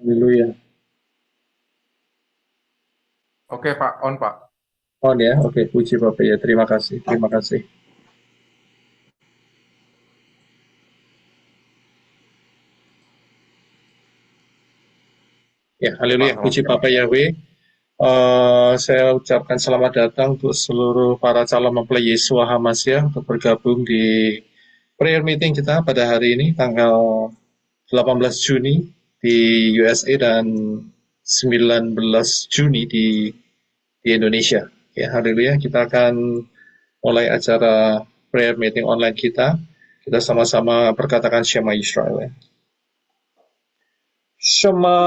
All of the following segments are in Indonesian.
Haleluya. Oke Pak, on Pak. On ya, oke, puji Bapak ya, terima kasih, terima kasih. Ya, Oke Pak, haleluya, salam puji Bapak sejahtera. Yahweh. Saya ucapkan selamat datang untuk seluruh para calon mempelai Yesua Hamasya untuk bergabung di prayer meeting kita pada hari ini, tanggal 18 Juni di USA dan 19 Juni di Indonesia. Ya, haleluya, kita akan mulai acara prayer meeting online kita. Kita sama-sama berkatakan Shema Israel. Ya. Shema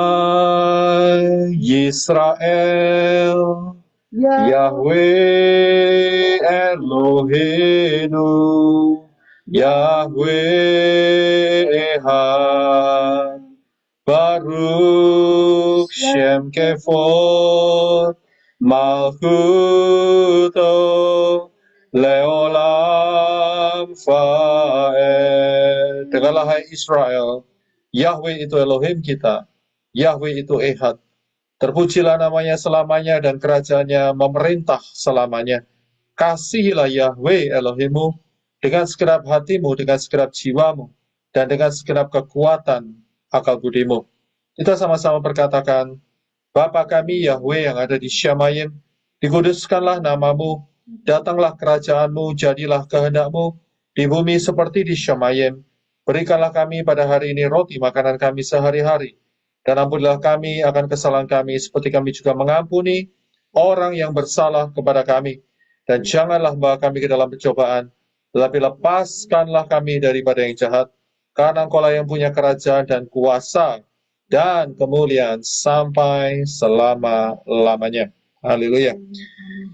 Yisrael, Yahweh Eloheinu, Yahweh Echad, Baruch Shem Kefod, Malchuto, Leolam Faed. Dengarlah hai Israel, Yahweh itu Elohim kita, Yahweh itu Ehad. Terpujilah namanya selamanya dan kerajaannya memerintah selamanya. Kasihilah Yahweh Elohimmu dengan segenap hatimu, dengan segenap jiwamu, dan dengan segenap kekuatan akal budimu. Kita sama-sama berkatakan, Bapa kami Yahweh yang ada di Syamayim, dikuduskanlah namamu, datanglah kerajaanmu, jadilah kehendakmu, di bumi seperti di Syamayim. Berikanlah kami pada hari ini roti makanan kami sehari-hari, dan ampunilah kami akan kesalahan kami, seperti kami juga mengampuni orang yang bersalah kepada kami. Dan janganlah membawa kami ke dalam pencobaan, tetapi lepaskanlah kami daripada yang jahat, karena Engkaulah yang punya kerajaan dan kuasa dan kemuliaan sampai selama-lamanya. Haleluya.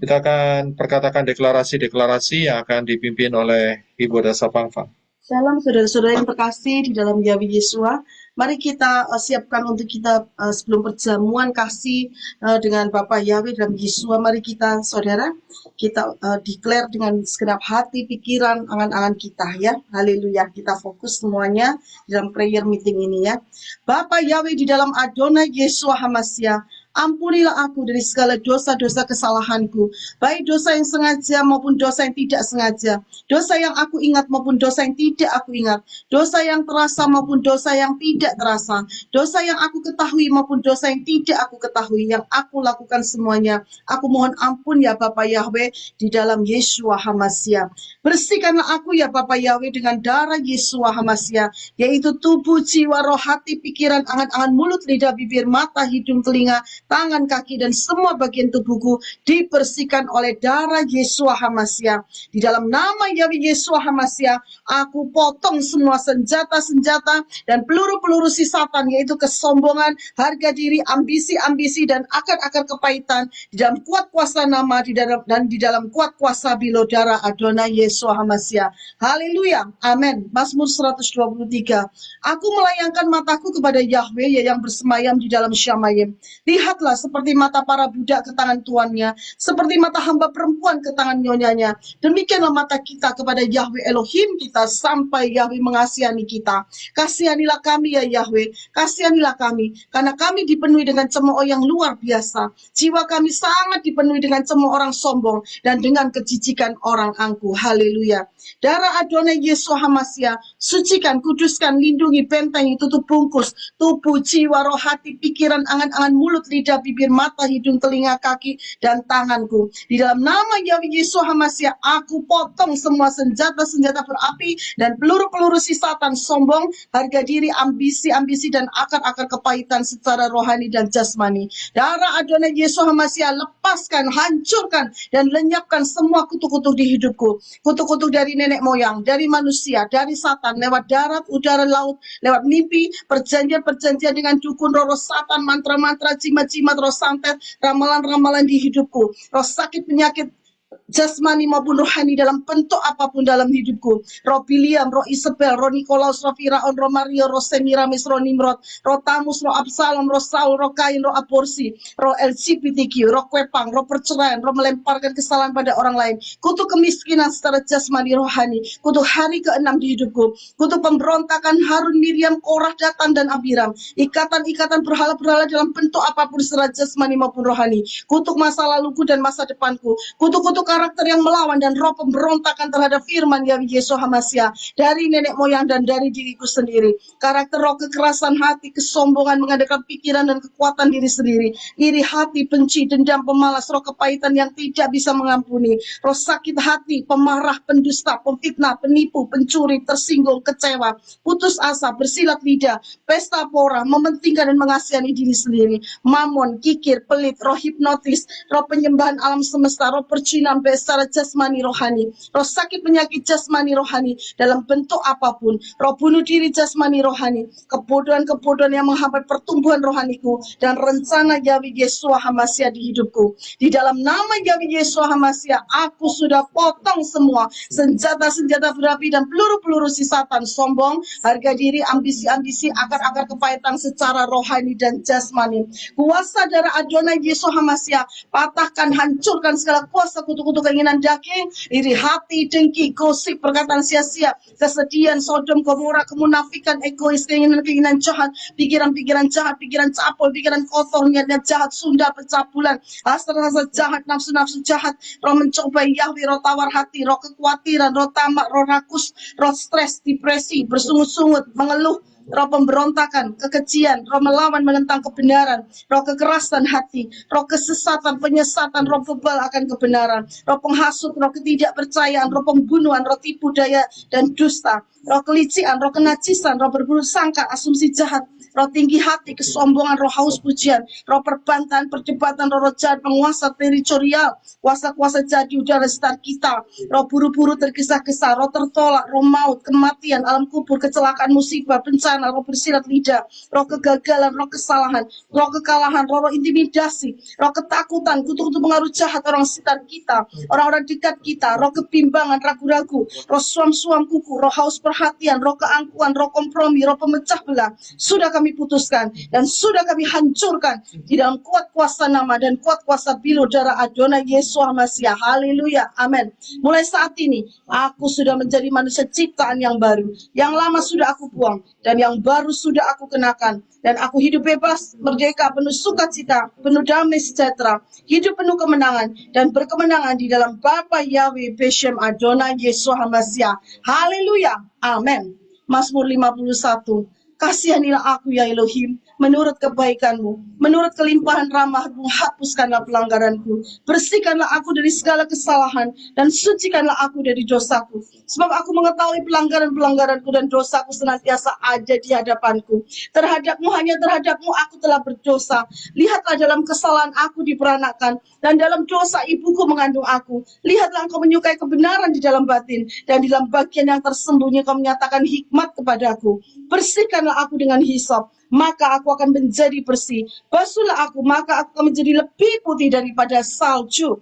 Kita akan perkatakan deklarasi-deklarasi yang akan dipimpin oleh Ibu Dasa Pangfang. Shalom saudara-saudara yang terkasih di dalam Yahweh Yesua. Mari kita siapkan untuk kita sebelum perjamuan kasih dengan Bapak Yahweh dalam Yesua. Mari kita saudara, kita declare dengan segenap hati, pikiran, angan-angan kita ya. Haleluya, kita fokus semuanya dalam prayer meeting ini ya. Bapak Yahweh di dalam Adonai Yesua Hamasya, ampunilah aku dari segala dosa-dosa kesalahanku, baik dosa yang sengaja maupun dosa yang tidak sengaja, dosa yang aku ingat maupun dosa yang tidak aku ingat, dosa yang terasa maupun dosa yang tidak terasa, dosa yang aku ketahui maupun dosa yang tidak aku ketahui, yang aku lakukan semuanya. Aku mohon ampun ya Bapak Yahweh di dalam Yesua Hamasya. Bersihkanlah aku ya Bapak Yahweh dengan darah Yesua Hamasya, yaitu tubuh, jiwa, roh, hati, pikiran, angan-angan, mulut, lidah, bibir, mata, hidung, telinga, tangan, kaki, dan semua bagian tubuhku dibersihkan oleh darah Yesua Hamasya. Di dalam nama Yahweh Yesua Hamasya, aku potong semua senjata-senjata dan peluru-peluru si Satan, yaitu kesombongan, harga diri, ambisi-ambisi, dan akar-akar kepahitan di dalam kuat kuasa nama dan di dalam kuat kuasa bilo darah Adonai Yesua Hamasya. Haleluya, amin. Mazmur 123. Aku melayangkan mataku kepada Yahweh yang bersemayam di dalam Syamayim. Lihatlah seperti mata para budak ke tangan tuannya, seperti mata hamba perempuan ke tangan nyonyanya. Demikianlah mata kita kepada Yahweh Elohim kita sampai Yahweh mengasihani kita. Kasihanilah kami ya Yahweh, kasihanilah kami, karena kami dipenuhi dengan cemooh yang luar biasa. Jiwa kami sangat dipenuhi dengan cemooh orang sombong dan dengan kejijikan orang angkuh. Haleluya. Darah Adonai Yesua Hamasya, sucikan, kuduskan, lindungi, bentengi, tutup bungkus tubuh, jiwa, roh, hati, pikiran, angan-angan, mulut, lidah, bibir, mata, hidung, telinga, kaki, dan tanganku. Di dalam nama Yahweh Yesua Hamasya, aku potong semua senjata-senjata berapi dan peluru-peluru si Satan, sombong, harga diri, ambisi-ambisi, dan akar-akar kepahitan secara rohani dan jasmani. Darah Adonai Yesua Hamasya, lepaskan, hancurkan, dan lenyapkan semua kutuk-kutuk di hidupku. Kutuk-kutuk dari nenek moyang, dari manusia, dari Satan, lewat darat, udara, laut, lewat mimpi, perjanjian-perjanjian dengan dukun, roh Satan, mantra-mantra, jimat-jimat, roh santet, ramalan-ramalan di hidupku, roh sakit, penyakit, jasmani maupun rohani dalam bentuk apapun dalam hidupku. Roh Biliam, roh Isabel, roh Nikolaus, roh Firaun, roh Mario, roh Semiramis, roh Nimrod, roh Tamus, roh Absalom, roh Saul, roh Kain, roh aborsi, roh LGBTQ, roh Kwepang, roh perceraian, roh melemparkan kesalahan pada orang lain. Kutuk kemiskinan secara jasmani rohani. Kutuk hari ke-6 di hidupku. Kutuk pemberontakan Harun, Miriam, Korah, Datan, dan Abiram. Ikatan-ikatan berhala-berhala dalam bentuk apapun secara jasmani maupun rohani. Kutuk masa laluku dan masa depanku. Kutuk-kutuk karakter yang melawan dan roh pemberontakan terhadap firman Yahweh Yesus HaMashiach dari nenek moyang dan dari diriku sendiri. Karakter roh kekerasan hati, kesombongan, mengadakan pikiran dan kekuatan diri sendiri, iri hati, benci, dendam, pemalas, roh kepahitan yang tidak bisa mengampuni, roh sakit hati, pemarah, pendusta, pemfitnah, penipu, pencuri, tersinggung, kecewa, putus asa, bersilat lidah, pesta pora, mementingkan dan mengasihani diri sendiri, mamon, kikir, pelit, roh hipnotis, roh penyembahan alam semesta, roh percinan secara jasmani rohani, roh sakit penyakit jasmani rohani dalam bentuk apapun, roh bunuh diri jasmani rohani, kebodohan-kebodohan yang menghambat pertumbuhan rohaniku dan rencana Yahweh Yeshua HaMashiach di hidupku. Di dalam nama Yahweh Yeshua HaMashiach, aku sudah potong semua senjata-senjata berapi dan peluru-peluru si Satan, sombong, harga diri, ambisi-ambisi, akar-akar kepahitan secara rohani dan jasmani. Kuasa darah Adonai Yesus HaMashiach, patahkan, hancurkan segala kuasa kutuk-kutuk keinginan daging, iri hati, dengki, gosip, perkataan sia-sia, kesedihan, Sodom, Gomora, kemunafikan, egois, keinginan-keinginan jahat, pikiran-pikiran jahat, pikiran capul, pikiran kotor, niatnya jahat, sunda, pencabulan, hasrat-hasrat jahat, nafsu-nafsu jahat, roh mencobai Yahweh, roh tawar hati, roh kekhawatiran, roh tamak, roh rakus, roh stres, depresi, bersungut-sungut, mengeluh, roh pemberontakan, kekejian, roh melawan menentang kebenaran, roh kekerasan hati, roh kesesatan, penyesatan, roh bebal akan kebenaran, roh penghasut, roh ketidakpercayaan, roh pembunuhan, roh tipu daya dan dusta, roh kelician, roh kenajisan, roh berburuk sangka, asumsi jahat, roh tinggi hati, kesombongan, roh haus pujian, roh perbantahan, perdebatan, roh jahat, penguasa teritorial, kuasa-kuasa jadi udara sekitar kita, roh buru-buru tergesa-gesa, roh tertolak, roh maut, kematian, alam kubur, kecelakaan, musibah, bencana, roh bersilat lidah, roh kegagalan, roh kesalahan, roh kekalahan, roh intimidasi, roh ketakutan, kutuk-kutuk pengaruh jahat orang sekitar kita, orang-orang dekat kita, roh kebimbangan, ragu-ragu, roh suam-suam kuku, roh haus perhatian, roh keangkuhan, roh kompromi, roh pemecah belah, sudah kami putuskan dan sudah kami hancurkan di dalam kuat kuasa nama dan kuat kuasa bilu darah Adonai Yesus HaMashiach. Haleluya, amin. Mulai saat ini aku sudah menjadi manusia ciptaan yang baru, yang lama sudah aku buang dan yang baru sudah aku kenakan, dan aku hidup bebas, merdeka, penuh sukacita, penuh damai sejahtera, hidup penuh kemenangan dan berkemenangan di dalam Bapa Yahweh Beshem Adonai Yesus HaMashiach. Haleluya, amin. Mazmur 51. Kasihanilah aku ya Elohim, menurut kebaikanmu, menurut kelimpahan rahmatmu, hapuskanlah pelanggaranku, bersihkanlah aku dari segala kesalahan, dan sucikanlah aku dari dosaku. Sebab aku mengetahui pelanggaran-pelanggaranku dan dosaku senantiasa ada di hadapanku. Terhadapmu, hanya terhadapmu aku telah berdosa. Lihatlah dalam kesalahan aku diperanakan, dan dalam dosa ibuku mengandung aku. Lihatlah engkau menyukai kebenaran di dalam batin, dan di dalam bagian yang tersembunyi engkau menyatakan hikmat kepadaku. Bersihkanlah aku dengan hisop, maka aku akan menjadi bersih. Basuhlah aku, maka aku akan menjadi lebih putih daripada salju.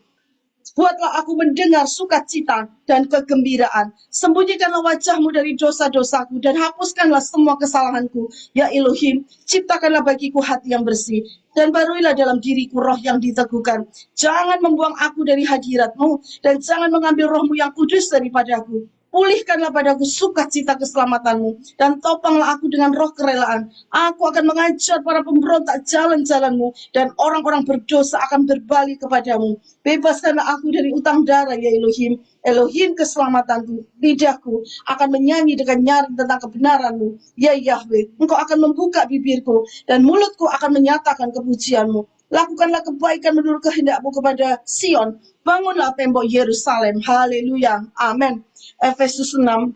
Buatlah aku mendengar sukacita dan kegembiraan. Sembunyikanlah wajahmu dari dosa-dosaku dan hapuskanlah semua kesalahanku. Ya Elohim, ciptakanlah bagiku hati yang bersih dan baruilah dalam diriku roh yang diteguhkan. Jangan membuang aku dari hadiratmu dan jangan mengambil rohmu yang kudus daripadaku. Pulihkanlah padaku sukacita keselamatanmu, dan topanglah aku dengan roh kerelaan. Aku akan mengajar para pemberontak jalan-jalanmu, dan orang-orang berdosa akan berbalik kepadamu. Bebaskanlah aku dari utang darah, ya Elohim. Elohim keselamatanku, lidahku akan menyanyi dengan nyaring tentang kebenaranmu. Ya Yahweh, engkau akan membuka bibirku, dan mulutku akan menyatakan kepujianmu. Lakukanlah kebaikan menurut kehendakmu kepada Sion. Bangunlah tembok Yerusalem. Haleluya. Amin. Efesus 6.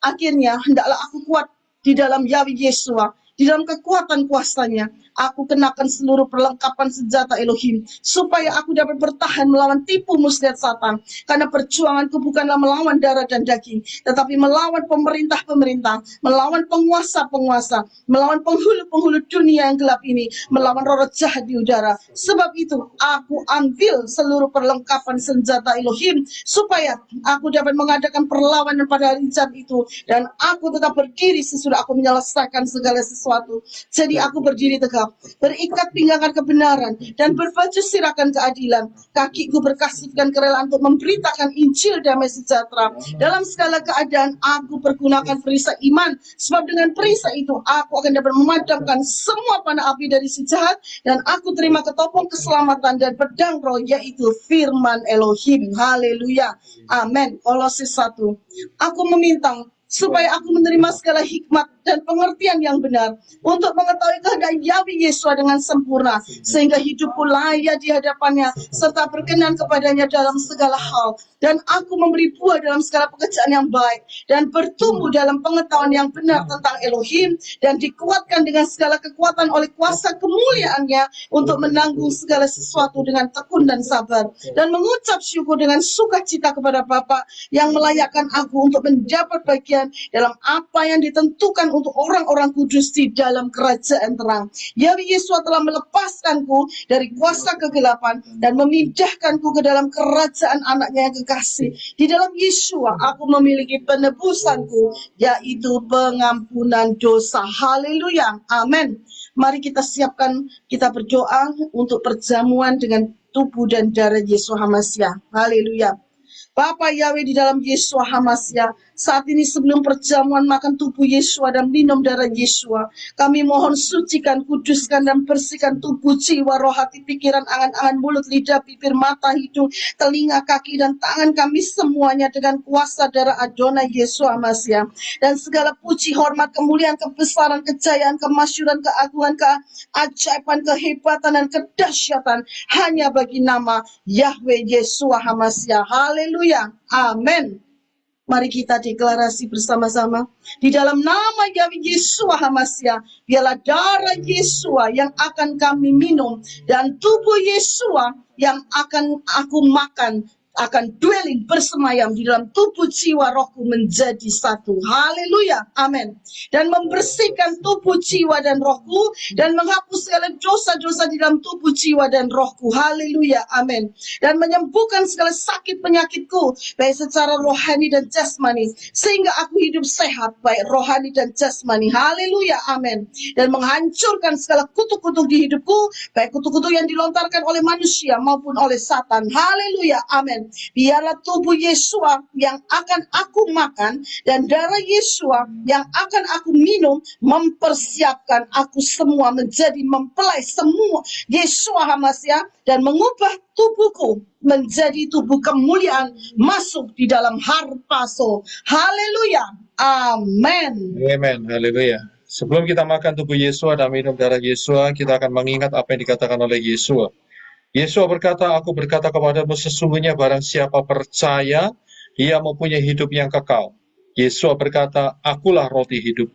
Akhirnya, hendaklah aku kuat di dalam Yahweh Yeshua di dalam kekuatan kuasanya. Aku kenakan seluruh perlengkapan senjata Elohim, supaya aku dapat bertahan melawan tipu muslihat Satan. Karena perjuanganku bukanlah melawan darah dan daging, tetapi melawan pemerintah-pemerintah, melawan penguasa-penguasa, melawan penghulu-penghulu dunia yang gelap ini, melawan roh jahat di udara. Sebab itu, aku ambil seluruh perlengkapan senjata Elohim, supaya aku dapat mengadakan perlawanan pada hari Jam itu, dan aku tetap berdiri sesudah aku menyelesaikan segala sesuatu. Jadi aku berdiri tegap, berikat pinggangan kebenaran, dan berbaju sirakan keadilan. Kakiku berkasihkan kerelaan untuk memberitakan Injil damai sejahtera. Dalam segala keadaan aku pergunakan perisai iman, sebab dengan perisai itu aku akan dapat memadamkan semua panah api dari si jahat, dan aku terima ketopong keselamatan dan pedang roh, yaitu firman Elohim. Haleluya, amin. Kolose 1. Aku meminta supaya aku menerima segala hikmat dan pengertian yang benar, untuk mengetahui kehendak Yahweh Yesua dengan sempurna, sehingga hidupku layak di hadapannya, serta berkenan kepadanya dalam segala hal. Dan aku memberi buah dalam segala pekerjaan yang baik, dan bertumbuh dalam pengetahuan yang benar tentang Elohim, dan dikuatkan dengan segala kekuatan oleh kuasa kemuliaannya, untuk menanggung segala sesuatu dengan tekun dan sabar, dan mengucap syukur dengan sukacita kepada Bapa yang melayakkan aku untuk mendapat bagian dalam apa yang ditentukan untuk orang-orang kudus di dalam kerajaan terang. Yahweh Yesua telah melepaskanku dari kuasa kegelapan dan memindahkanku ke dalam kerajaan anaknya yang kekasih. Di dalam Yesua aku memiliki penebusanku, yaitu pengampunan dosa. Haleluya, amin. Mari kita siapkan, kita berdoa untuk perjamuan dengan tubuh dan darah Yesua HaMashiach. Haleluya. Bapa Yahweh, di dalam Yesua HaMashiach, saat ini sebelum perjamuan makan tubuh Yesua dan minum darah Yesua, kami mohon sucikan, kuduskan, dan bersihkan tubuh, jiwa, roh, hati, pikiran, angan-angan, mulut, lidah, bibir, mata, hidung, telinga, kaki, dan tangan kami semuanya dengan kuasa darah Adonai Yesua HaMashiach. Dan segala puji, hormat, kemuliaan, kebesaran, kejayaan, kemasyuran, keagungan, keajaiban, kehebatan, dan kedahsyatan hanya bagi nama Yahweh Yesua HaMashiach. Haleluya, amin. Mari kita deklarasi bersama-sama. Di dalam nama Yahweh Yesua HaMashiach, biarlah darah Yesua yang akan kami minum, dan tubuh Yesua yang akan aku makan, akan dwelling, bersemayam di dalam tubuh, jiwa, rohku menjadi satu. Haleluya, amin. Dan membersihkan tubuh, jiwa, dan rohku, dan menghapus segala dosa-dosa di dalam tubuh, jiwa, dan rohku. Haleluya, amin. Dan menyembuhkan segala sakit penyakitku, baik secara rohani dan jasmani, sehingga aku hidup sehat, baik rohani dan jasmani. Haleluya, amin. Dan menghancurkan segala kutuk-kutuk di hidupku, baik kutuk-kutuk yang dilontarkan oleh manusia maupun oleh Satan. Haleluya, amin. Biarlah tubuh Yesua yang akan aku makan dan darah Yesua yang akan aku minum mempersiapkan aku semua menjadi mempelai semua Yesua HaMashiach, dan mengubah tubuhku menjadi tubuh kemuliaan masuk di dalam harpaso. Haleluya, amin. Amen, haleluya. Sebelum kita makan tubuh Yesua dan minum darah Yesua, kita akan mengingat apa yang dikatakan oleh Yesua. Yesua berkata, aku berkata kepadamu, sesungguhnya barang siapa percaya, ia mempunyai hidup yang kekal. Yesua berkata, akulah roti hidup.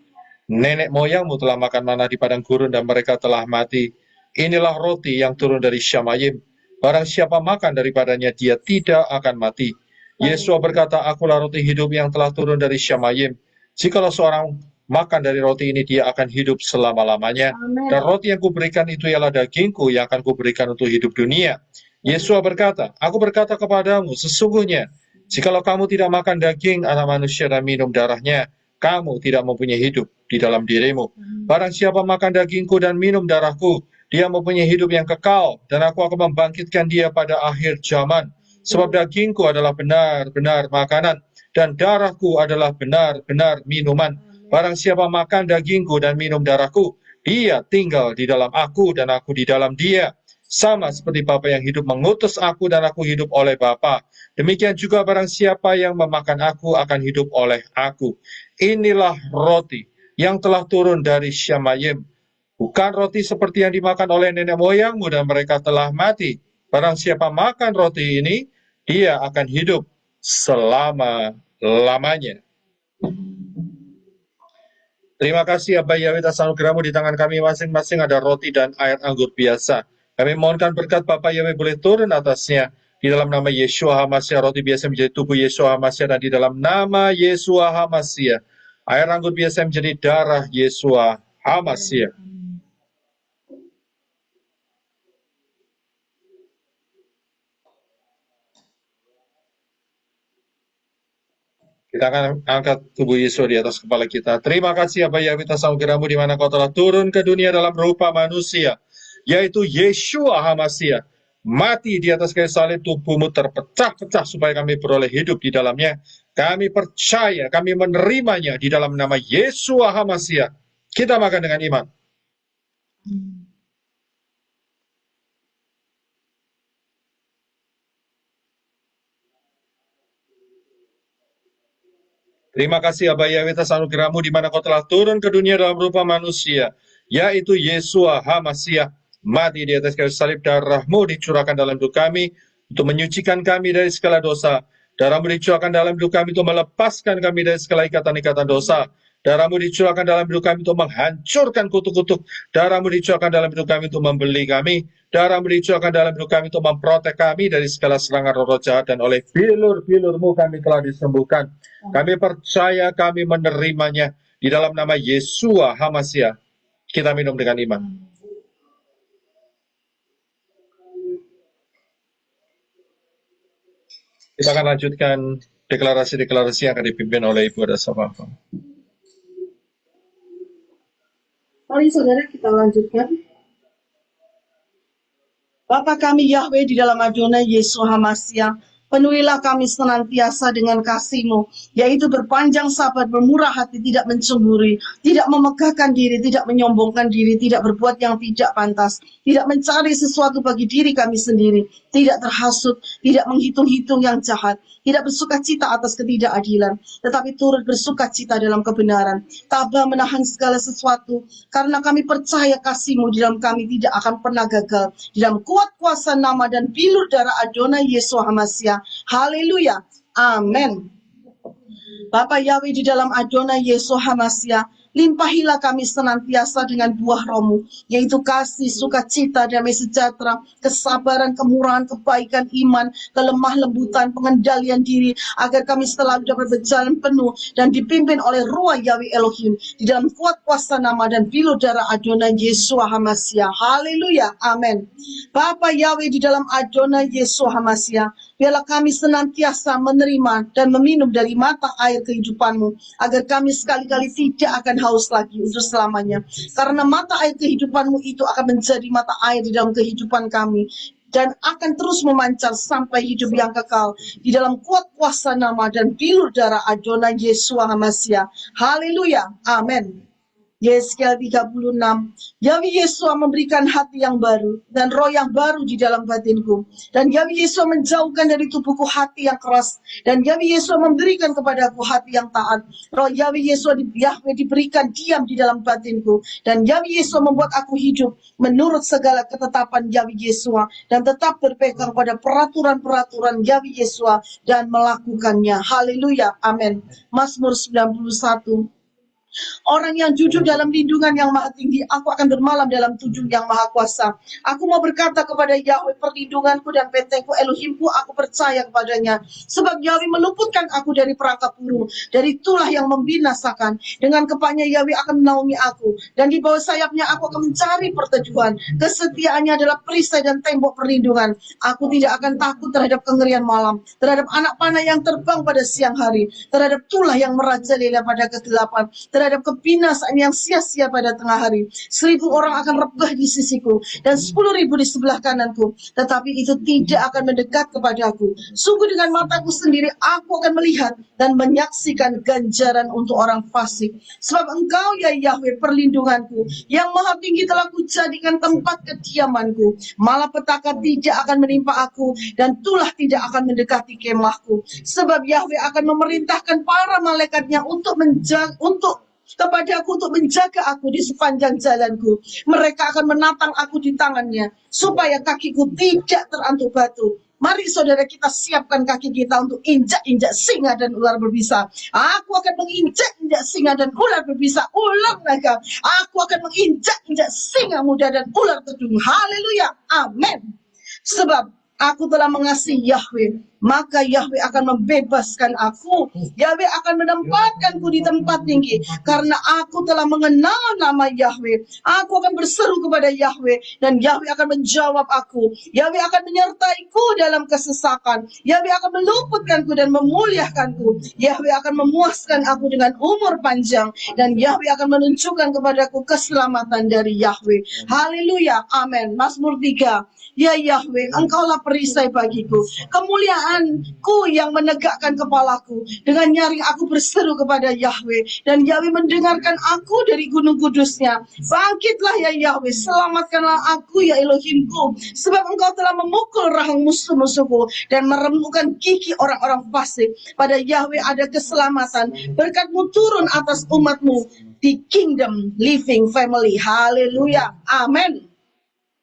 Nenek moyangmu telah makan mana di padang gurun dan mereka telah mati. Inilah roti yang turun dari Syamayim. Barang siapa makan daripadanya, dia tidak akan mati. Yesua berkata, akulah roti hidup yang telah turun dari Syamayim. Jikalau seorang makan dari roti ini, dia akan hidup selama-lamanya. Dan roti yang kuberikan itu ialah dagingku yang akan kuberikan untuk hidup dunia. Yesua berkata, aku berkata kepadamu, sesungguhnya, jikalau kamu tidak makan daging anak manusia dan minum darahnya, kamu tidak mempunyai hidup di dalam dirimu. Barang siapa makan dagingku dan minum darahku, dia mempunyai hidup yang kekal, dan aku akan membangkitkan dia pada akhir zaman. Sebab dagingku adalah benar-benar makanan, dan darahku adalah benar-benar minuman. Barang siapa makan dagingku dan minum darahku, dia tinggal di dalam aku dan aku di dalam dia. Sama seperti Bapa yang hidup mengutus aku dan aku hidup oleh Bapa. Demikian juga barang siapa yang memakan aku akan hidup oleh aku. Inilah roti yang telah turun dari Syamayim. Bukan roti seperti yang dimakan oleh nenek moyangmu dan mereka telah mati. Barang siapa makan roti ini, dia akan hidup selama-lamanya. Terima kasih Abah Yahweh atas anugerah-Mu di tangan kami masing-masing ada roti dan air anggur biasa. Kami mohonkan berkat Bapak Yahweh boleh turun atasnya. Di dalam nama Yeshua HaMashiach, roti biasa menjadi tubuh Yeshua HaMashiach, dan di dalam nama Yeshua HaMashiach, air anggur biasa menjadi darah Yeshua HaMashiach. Kita akan angkat tubuh Yesus di atas kepala kita. Terima kasih Abah Yahweh atas anugerah-Mu di mana Kau telah turun ke dunia dalam rupa manusia, yaitu Yeshua HaMashiach. Mati di atas kayu salib, tubuh-Mu terpecah-pecah supaya kami beroleh hidup di dalamnya. Kami percaya, kami menerimanya di dalam nama Yeshua HaMashiach. Kita makan dengan iman. Terima kasih Abah Yahweh atas anugerah-Mu di mana Kau telah turun ke dunia dalam rupa manusia, yaitu Yeshua HaMashiach. Mati di atas kayu salib, darah-Mu dicurahkan dalam hidup kami untuk menyucikan kami dari segala dosa. Darah-Mu dicurahkan dalam hidup kami untuk melepaskan kami dari segala ikatan-ikatan dosa. Darah-Mu dicurahkan dalam hidup kami untuk menghancurkan kutuk-kutuk. Darah-Mu dicurahkan dalam hidup kami untuk membeli kami. Darah-Mu dicurahkan dalam hidup kami untuk memprotek kami dari segala serangan roh jahat, dan oleh bilur-bilur-Mu kami telah disembuhkan. Kami percaya, kami menerimanya di dalam nama Yeshua HaMashiach. Kita minum dengan iman. Kita akan lanjutkan deklarasi-deklarasi yang akan dipimpin oleh Ibu Adasa Papa. Mari saudara kita lanjutkan. Bapa kami Yahweh di dalam Adonai Yesus HaMashiach, penuhilah kami senantiasa dengan kasih-Mu, yaitu berpanjang sabar, bermurah hati, tidak mencemburi, tidak memegahkan diri, tidak menyombongkan diri, tidak berbuat yang tidak pantas, tidak mencari sesuatu bagi diri kami sendiri, tidak terhasut, tidak menghitung-hitung yang jahat, tidak bersuka cita atas ketidakadilan, tetapi turut bersuka cita dalam kebenaran, tabah menahan segala sesuatu, karena kami percaya kasih-Mu di dalam kami tidak akan pernah gagal, di dalam kuat kuasa nama dan bilur darah Adonai Yesus HaMashiach. Haleluya. Amin. Bapa Yahweh di dalam Adonai Yesus HaMashiach, limpahilah kami senantiasa dengan buah Roh-Mu, yaitu kasih, sukacita, damai sejahtera, kesabaran, kemurahan, kebaikan, iman, kelemah lembutan, pengendalian diri, agar kami selalu dapat berjalan penuh dan dipimpin oleh Ruah Yahweh Elohim di dalam kuat kuasa nama dan bilur darah Adonai Yesus HaMashiach. Haleluya. Amin. Bapa Yahweh di dalam Adonai Yesus HaMashiach, biarlah kami senantiasa menerima dan meminum dari mata air kehidupan-Mu, agar kami sekali-kali tidak akan haus lagi untuk selamanya. Karena mata air kehidupan-Mu itu akan menjadi mata air di dalam kehidupan kami, dan akan terus memancar sampai hidup yang kekal di dalam kuat kuasa nama dan bilur darah Adonai Yesus HaMashiach. Haleluya. Amin. Yeskiel 36, Yahweh Yesus memberikan hati yang baru dan roh yang baru di dalam batinku. Dan Yahweh Yesus menjauhkan dari tubuhku hati yang keras. Dan Yahweh Yesus memberikan kepadaku hati yang taat. Roh Yahweh Yesus Yahweh diberikan diam di dalam batinku. Dan Yahweh Yesus membuat aku hidup menurut segala ketetapan Yahweh Yesus, dan tetap berpegang pada peraturan-peraturan Yahweh Yesus dan melakukannya. Haleluya. Amin. Mazmur 91. Orang yang jujur dalam lindungan yang maha tinggi, aku akan bermalam dalam tujuh yang maha kuasa. Aku mau berkata kepada Yahweh, perlindunganku dan bentengku, Elohimku, aku percaya kepadanya. Sebab Yahweh meluputkan aku dari perangkap burung, dari tulah yang membinasakan. Dengan kepaknya Yahweh akan menaungi aku, dan di bawah sayapnya aku akan mencari perteduhan. Kesetiaannya adalah perisai dan tembok perlindungan. Aku tidak akan takut terhadap kengerian malam, terhadap anak panah yang terbang pada siang hari, terhadap tulah yang merajalela pada kegelapan, terhadap kebinasaan yang sia-sia pada tengah hari. 1.000 orang akan rebah di sisiku dan 10.000 di sebelah kananku, tetapi itu tidak akan mendekat kepadaku. Sungguh dengan mataku sendiri aku akan melihat dan menyaksikan ganjaran untuk orang fasik. Sebab Engkau ya Yahweh perlindunganku, yang maha tinggi telah kujadikan tempat kediamanku. Malapetaka tidak akan menimpa aku dan tulah tidak akan mendekati kemahku. Sebab Yahweh akan memerintahkan para malaikatnya untuk kepadaku untuk menjaga aku di sepanjang jalanku. Mereka akan menatang aku di tangannya, supaya kakiku tidak terantuk batu. Mari saudara kita siapkan kaki kita untuk injak-injak singa dan ular berbisa. Aku akan menginjak-injak singa dan ular berbisa, ular naga. Aku akan menginjak-injak singa muda dan ular kedung. Haleluya. Amin. Sebab aku telah mengasihi Yahweh, maka Yahweh akan membebaskan aku. Yahweh akan menempatkanku di tempat tinggi, karena aku telah mengenal nama Yahweh. Aku akan berseru kepada Yahweh, dan Yahweh akan menjawab aku. Yahweh akan menyertaiku dalam kesesakan. Yahweh akan meluputkanku dan memuliakanku. Yahweh akan memuaskan aku dengan umur panjang, dan Yahweh akan menunjukkan kepadaku keselamatan dari Yahweh. Haleluya. Amin. Mazmur 3. Ya Yahweh, Engkaulah perisai bagiku, kemuliaanku yang menegakkan kepalaku. Dengan nyaring aku berseru kepada Yahweh, dan Yahweh mendengarkan aku dari gunung kudusnya. Bangkitlah ya Yahweh, selamatkanlah aku ya Elohimku, sebab Engkau telah memukul rahang musuh-musuhku dan meremukkan gigi orang-orang fasik. Pada Yahweh ada keselamatan, berkat-Mu turun atas umat-Mu di Kingdom Living Family. Haleluya. Amin.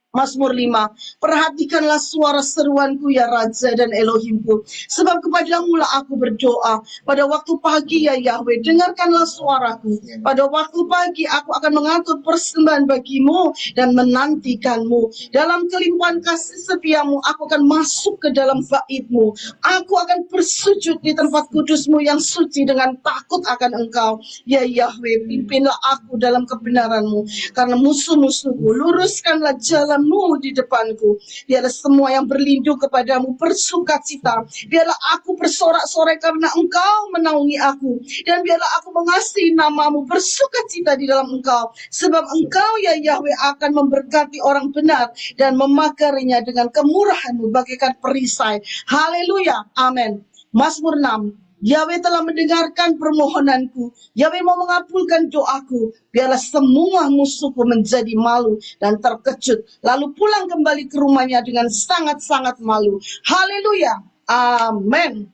Mazmur 5. Perhatikanlah suara seruanku ya Raja dan Elohimku, sebab kepadamu lah aku berdoa. Pada waktu pagi ya Yahweh, dengarkanlah suaraku. Pada waktu pagi aku akan mengatur persembahan bagimu dan menantikanmu. Dalam kelimpahan kasih setiamu aku akan masuk ke dalam baitmu. Aku akan bersujud di tempat kudusmu yang suci dengan takut akan engkau. Ya Yahweh, pimpinlah aku dalam kebenaranmu karena musuh-musuhku. Luruskanlah jalan di depanku. Biarlah semua yang berlindung kepadamu bersuka cita. Biarlah aku bersorak-sorai karena engkau menaungi aku. Dan biarlah aku mengasihi namamu, bersuka cita di dalam engkau. Sebab engkau ya Yahweh akan memberkati orang benar dan memagarinya dengan kemurahanmu bagaikan perisai. Haleluya. Amin. Mazmur 6. Yahweh telah mendengarkan permohonanku. Yahweh mau mengabulkan doaku. Biarlah semua musuhku menjadi malu dan terkejut, lalu pulang kembali ke rumahnya dengan sangat-sangat malu. Haleluya. Amin.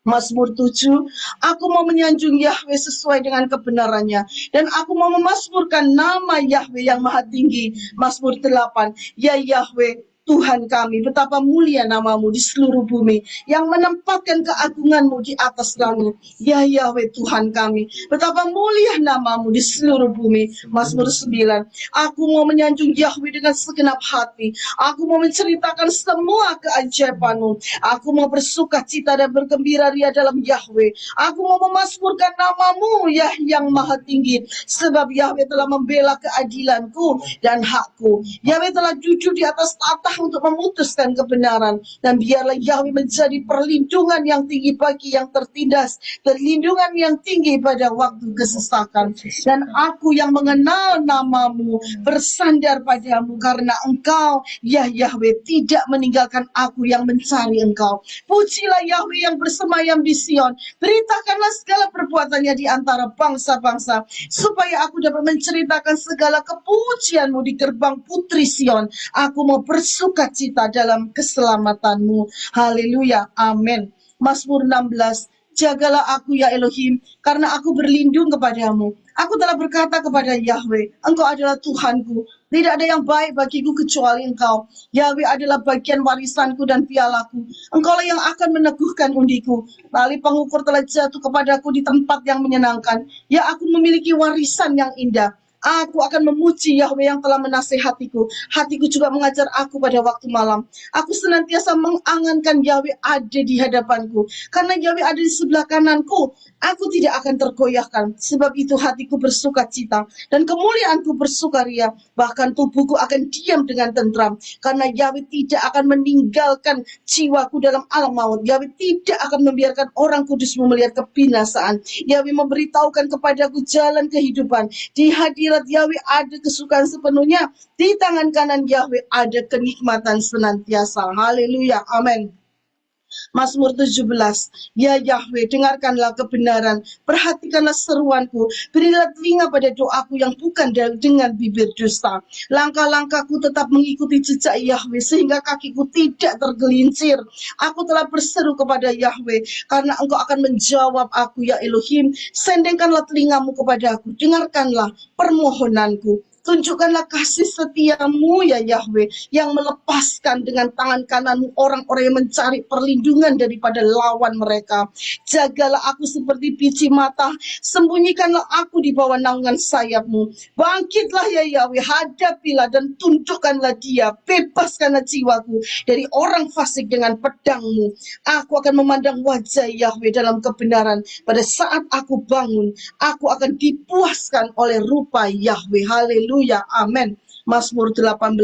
Mazmur 7. Aku mau menyanjung Yahweh sesuai dengan kebenarannya, dan aku mau memasmurkan nama Yahweh yang maha tinggi. Mazmur 8. Ya Yahweh Tuhan kami, betapa mulia namamu di seluruh bumi, yang menempatkan keagunganmu di atas langit. Ya Yahweh Tuhan kami, betapa mulia namamu di seluruh bumi. Mazmur 9. Aku mau menyanjung Yahweh dengan segenap hati. Aku mau menceritakan semua keajaibanmu. Aku mau bersuka cita dan bergembira ria dalam Yahweh. Aku mau memasmurkan namamu ya yang maha tinggi, sebab Yahweh telah membela keadilanku dan hakku. Yahweh telah duduk di atas tahta untuk memutuskan kebenaran, dan biarlah Yahweh menjadi perlindungan yang tinggi bagi yang tertindas, perlindungan yang tinggi pada waktu kesesakan. Dan aku yang mengenal namamu bersandar padamu, karena engkau ya Yahweh tidak meninggalkan aku yang mencari engkau. Pujilah Yahweh yang bersemayam di Sion, beritakanlah segala perbuatannya di antara bangsa-bangsa, supaya aku dapat menceritakan segala kepujianmu di gerbang putri Sion. Aku mau bersuka cita dalam keselamatanmu. Haleluya. Amin. Mazmur 16. Jagalah aku ya Elohim, karena aku berlindung kepadamu. Aku telah berkata kepada Yahweh, Engkau adalah Tuhanku. Tidak ada yang baik bagiku kecuali Engkau. Yahweh adalah bagian warisanku dan pialaku. Engkaulah yang akan meneguhkan undiku. Tali pengukur telah jatuh kepadaku di tempat yang menyenangkan. Ya, aku memiliki warisan yang indah. Aku akan memuji Yahweh yang telah menasehatiku. Hatiku juga mengajar aku pada waktu malam. Aku senantiasa mengangankan Yahweh ada di hadapanku. Karena Yahweh ada di sebelah kananku, aku tidak akan tergoyahkan. Sebab itu hatiku bersuka cita dan kemuliaanku bersukaria. Bahkan tubuhku akan diam dengan tentram. Karena Yahweh tidak akan meninggalkan jiwaku dalam alam maut. Yahweh tidak akan membiarkan orang kudusmu melihat kebinasaan. Yahweh memberitahukan kepadaku jalan kehidupan. Di hadirat Yahweh ada kesukaan sepenuhnya. Di tangan kanan Yahweh ada kenikmatan senantiasa. Haleluya. Amin. Mazmur 17. Ya Yahweh, dengarkanlah kebenaran, perhatikanlah seruanku, berilah telinga pada doaku yang bukan dengan bibir dusta. Langkah-langkahku tetap mengikuti jejak Yahweh, sehingga kakiku tidak tergelincir. Aku telah berseru kepada Yahweh, karena engkau akan menjawab aku ya Elohim. Sendengkanlah telingamu kepada aku, dengarkanlah permohonanku. Tunjukkanlah kasih setiamu ya Yahweh, yang melepaskan dengan tangan kananmu orang-orang yang mencari perlindungan daripada lawan mereka. Jagalah aku seperti biji mata, sembunyikanlah aku di bawah naungan sayapmu. Bangkitlah ya Yahweh, hadapilah dan tundukkanlah dia, bebaskanlah jiwaku dari orang fasik dengan pedangmu. Aku akan memandang wajah Yahweh dalam kebenaran. Pada saat aku bangun, aku akan dipuaskan oleh rupa Yahweh. Haleluya, amin. Mazmur 18.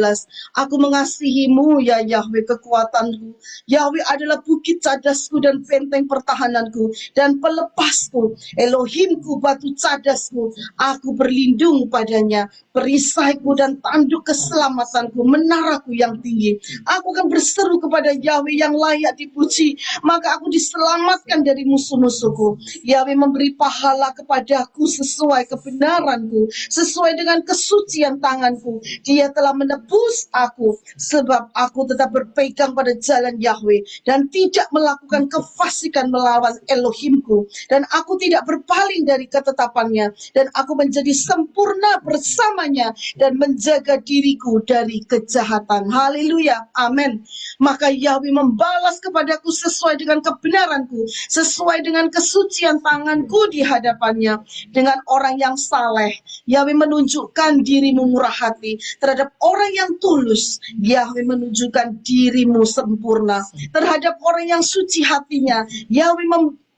Aku mengasihimu ya Yahweh, kekuatanku. Yahweh adalah bukit cadasku dan benteng pertahananku dan pelepasku. Elohimku, batu cadasku. Aku berlindung padanya. Perisaiku dan tanduk keselamatanku, menaraku yang tinggi. Aku akan berseru kepada Yahweh yang layak dipuji, maka aku diselamatkan dari musuh-musuhku. Yahweh memberi pahala kepadaku sesuai kebenaranku, sesuai dengan kesucian tanganku. Dia telah menebus aku, sebab aku tetap berpegang pada jalan Yahweh dan tidak melakukan kefasikan melawan Elohimku. Dan aku tidak berpaling dari ketetapannya, dan aku menjadi sempurna bersamanya dan menjaga diriku dari kejahatan. Haleluya, amin. Maka Yahweh membalas kepadaku sesuai dengan kebenaranku, sesuai dengan kesucian tanganku di hadapannya. Dengan orang yang saleh, Yahweh menunjukkan dirimu murah hati. Terhadap orang yang tulus, Yahweh menunjukkan dirimu sempurna. Terhadap orang yang suci hatinya, Yahweh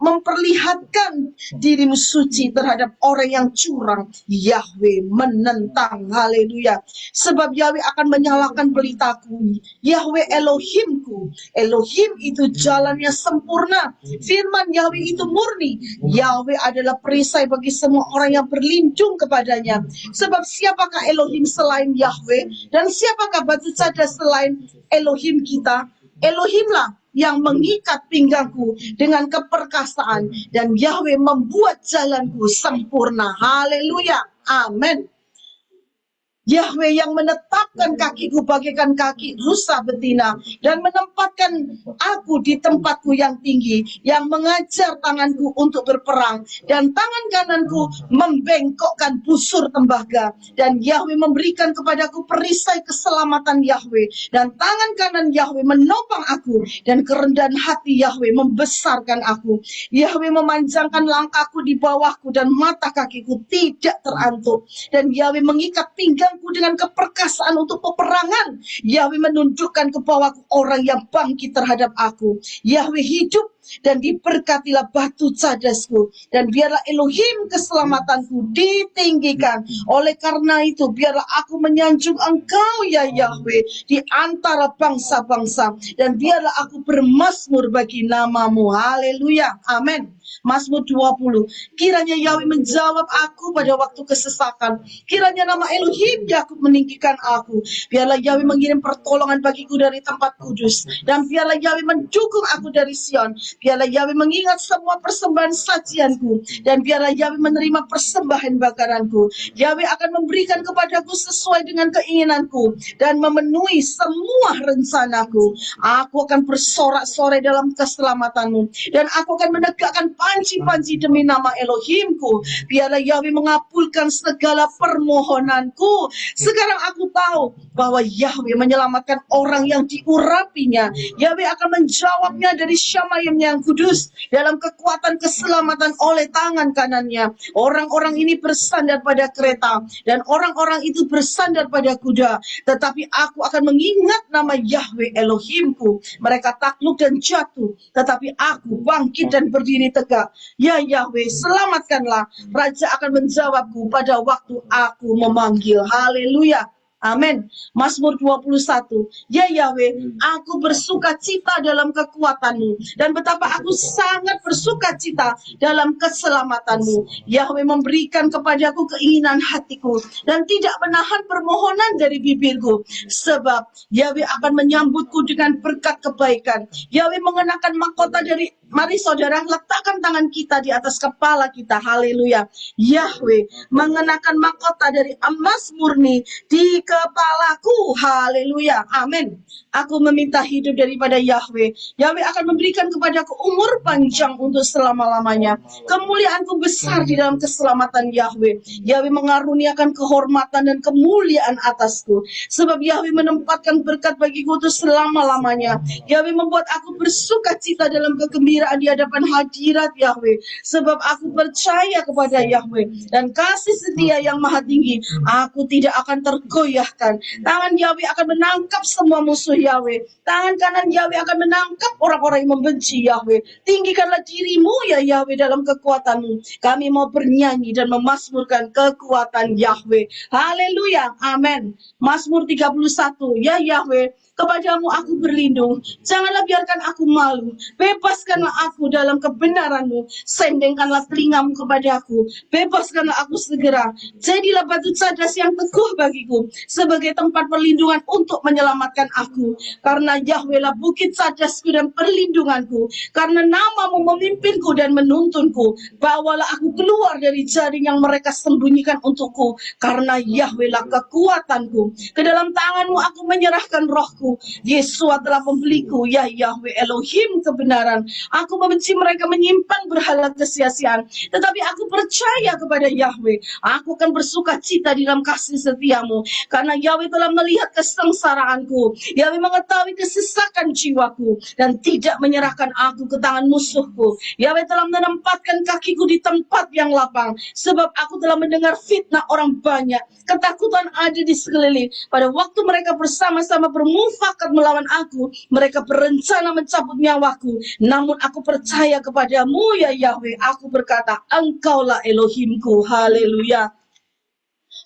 memperlihatkan dirimu suci. Terhadap orang yang curang, Yahweh menentang. Haleluya. Sebab Yahweh akan menyalakan pelitaku. Yahweh Elohimku. Elohim itu jalannya sempurna. Firman Yahweh itu murni. Yahweh adalah perisai bagi semua orang yang berlindung kepadanya. Sebab siapakah Elohim selain Yahweh? Dan siapakah batu cadas selain Elohim kita? Elohimlah yang mengikat pinggangku dengan keperkasaan, dan Yahweh membuat jalanku sempurna. Haleluya, amin. Yahweh yang menetapkan kakiku bagaikan kaki rusa betina dan menempatkan aku di tempatku yang tinggi, yang mengajar tanganku untuk berperang dan tangan kananku membengkokkan busur tembaga. Dan Yahweh memberikan kepadaku perisai keselamatan Yahweh, dan tangan kanan Yahweh menopang aku, dan kerendahan hati Yahweh membesarkan aku. Yahweh memanjangkan langkahku di bawahku dan mata kakiku tidak terantuk, dan Yahweh mengikat pinggang dengan keperkasaan untuk peperangan. Yahweh menunjukkan ke bawahku orang yang bangkit terhadap aku. Yahweh hidup, dan diberkatilah batu cadasku, dan biarlah Elohim keselamatanku ditinggikan. Oleh karena itu, biarlah aku menyanjung Engkau ya Yahweh di antara bangsa-bangsa, dan biarlah aku bermazmur bagi namamu. Haleluya, amin. Mazmur 20. Kiranya Yahweh menjawab aku pada waktu kesesakan. Kiranya nama Elohim Yakub meninggikan aku. Biarlah Yahweh mengirim pertolongan bagiku dari tempat kudus, dan biarlah Yahweh mendukung aku dari Sion. Biarlah Yahweh mengingat semua persembahan sajianku, dan biarlah Yahweh menerima persembahan bakaranku. Yahweh akan memberikan kepadaku sesuai dengan keinginanku dan memenuhi semua rencanaku. Aku akan bersorak-sorai dalam keselamatanmu, dan aku akan menegakkan panci-panci demi nama Elohimku. Biarlah Yahweh mengabulkan segala permohonanku. Sekarang aku tahu bahwa Yahweh menyelamatkan orang yang diurapinya. Yahweh akan menjawabnya dari Syamayim yang kudus dalam kekuatan keselamatan oleh tangan kanannya. Orang-orang ini bersandar pada kereta, dan orang-orang itu bersandar pada kuda. Tetapi aku akan mengingat nama Yahweh Elohimku. Mereka takluk dan jatuh, tetapi aku bangkit dan berdiri tegak. Ya Yahweh, selamatkanlah. Raja akan menjawabku pada waktu aku memanggil. Haleluya, amin. Mazmur 21. Ya Yahweh, aku bersuka cita dalam kekuatanmu, dan betapa aku sangat bersuka cita dalam keselamatanmu. Yahweh memberikan kepadaku keinginan hatiku, dan tidak menahan permohonan dari bibirku. Sebab Yahweh akan menyambutku dengan berkat kebaikan. Yahweh mengenakan mahkota dari Mari saudara letakkan tangan kita di atas kepala kita. Haleluya. Yahweh mengenakan mahkota dari emas murni di kepalaku. Haleluya. Amin. Aku meminta hidup daripada Yahweh. Yahweh akan memberikan kepadaku umur panjang untuk selama-lamanya. Kemuliaanku besar di dalam keselamatan Yahweh. Yahweh mengaruniakan kehormatan dan kemuliaan atasku. Sebab Yahweh menempatkan berkat bagiku untuk selama-lamanya. Yahweh membuat aku bersuka cita dalam kegembiraan di hadapan hadirat Yahweh. Sebab aku percaya kepada Yahweh dan kasih setia yang maha tinggi. Aku tidak akan tergoyahkan. Tangan Yahweh akan menangkap semua musuh Yahweh. Tangan kanan Yahweh akan menangkap orang-orang yang membenci Yahweh. Tinggikanlah dirimu ya Yahweh dalam kekuatanmu. Kami mau bernyanyi dan memasmurkan kekuatan Yahweh. Haleluya. Amin. Mazmur 31. Ya Yahweh, kepadamu aku berlindung. Janganlah biarkan aku malu. Bebaskanlah aku dalam kebenaranmu. Sendengkanlah telingamu kepadaku. Bebaskanlah aku segera. Jadilah batu cadas yang teguh bagiku, sebagai tempat perlindungan untuk menyelamatkan aku. Karena Yahweh lah bukit cadasku dan perlindunganku. Karena namamu memimpinku dan menuntunku. Bawalah aku keluar dari jaring yang mereka sembunyikan untukku. Karena Yahweh lah kekuatanku. Ke dalam tanganmu aku menyerahkan rohku. Yesua telah membeliku, ya Yahweh Elohim kebenaran. Aku membenci mereka menyimpan berhala kesia-siaan, tetapi aku percaya kepada Yahweh. Aku akan bersuka cita di dalam kasih setiamu, karena Yahweh telah melihat kesengsaraanku. Yahweh mengetahui kesesakan jiwaku dan tidak menyerahkan aku ke tangan musuhku. Yahweh telah menempatkan kakiku di tempat yang lapang, sebab aku telah mendengar fitnah orang banyak. Ketakutan ada di sekeliling. Pada waktu mereka bersama-sama bermufakat melawan aku, mereka berencana mencabut nyawaku. Namun aku percaya kepadamu ya Yahweh. Aku berkata, Engkaulah Elohimku. Haleluya.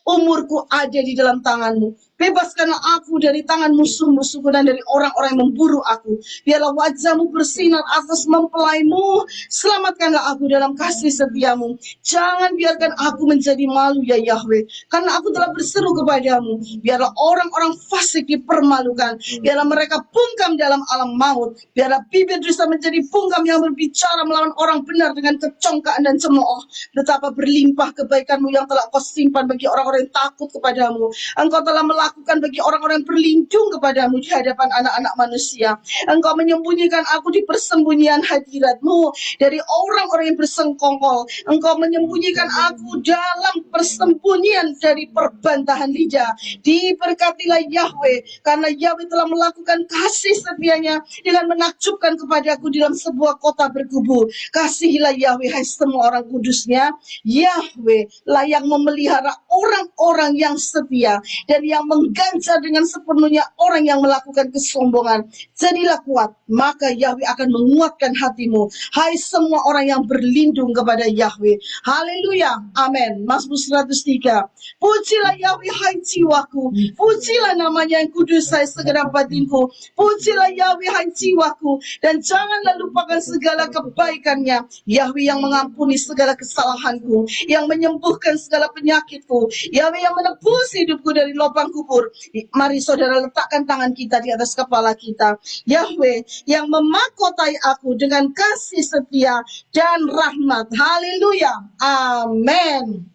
Umurku ada di dalam tanganmu. Bebaskanlah aku dari tangan musuh-musuhku dan dari orang-orang yang memburu aku. Biarlah wajahmu bersinar atas mempelaimu. Selamatkanlah aku dalam kasih setiamu. Jangan biarkan aku menjadi malu ya Yahweh. Karena aku telah berseru kepadamu. Biarlah orang-orang fasik dipermalukan. Biarlah mereka bungkam dalam alam maut. Biarlah bibir dusta menjadi bungkam yang berbicara melawan orang benar dengan kecongkaan dan cemooh. Betapa berlimpah kebaikanmu yang telah kau simpan bagi orang-orang yang takut kepadamu. Engkau telah melakukan bagi orang-orang yang berlindung kepadamu di hadapan anak-anak manusia. Engkau menyembunyikan aku di persembunyian hadiratmu dari orang-orang yang bersengkongkol. Engkau menyembunyikan aku dalam persembunyian dari perbantahan lidah. Diberkatilah Yahweh, karena Yahweh telah melakukan kasih setianya dengan menakjubkan kepadaku di dalam sebuah kota berkubu. Kasihilah Yahweh, hai semua orang kudusnya. Yahweh lah yang memelihara orang-orang yang setia dan yang mengganjar dengan sepenuhnya orang yang melakukan kesombongan. Jadilah kuat, maka Yahweh akan menguatkan hatimu. Hai semua orang yang berlindung kepada Yahweh. Haleluya. Amin. Mazmur 103. Pujilah Yahweh hai jiwaku. Pujilah namanya yang kudus hai segenap batinku. Pujilah Yahweh hai jiwaku. Dan janganlah lupakan segala kebaikannya. Yahweh yang mengampuni segala kesalahanku, yang menyembuhkan segala penyakitku. Yahweh yang menebus hidupku dari lubang kubur. Mari saudara letakkan tangan kita di atas kepala kita. Yahweh yang memahkotai aku dengan kasih setia dan rahmat. Haleluya. Amin.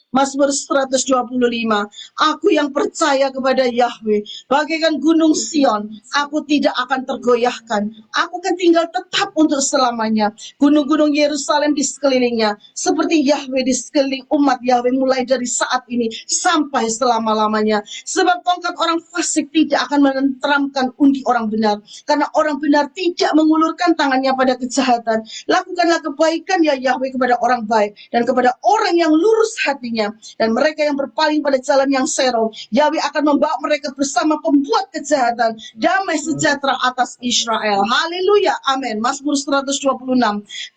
Mazmur 125. Aku yang percaya kepada Yahweh, bagaikan gunung Sion, aku tidak akan tergoyahkan. Aku akan tinggal tetap untuk selamanya. Gunung-gunung Yerusalem di sekelilingnya, seperti Yahweh di sekeliling umat Yahweh mulai dari saat ini sampai selama-lamanya. Sebab tongkat orang fasik tidak akan menenteramkan undi orang benar, karena orang benar tidak mengulurkan tangannya pada kejahatan. Lakukanlah kebaikan ya Yahweh kepada orang baik dan kepada orang yang lurus hatinya. Dan mereka yang berpaling pada jalan yang serong, Yahweh akan membawa mereka bersama pembuat kejahatan. Damai sejahtera atas Israel. Haleluya. Amin. Mazmur 126.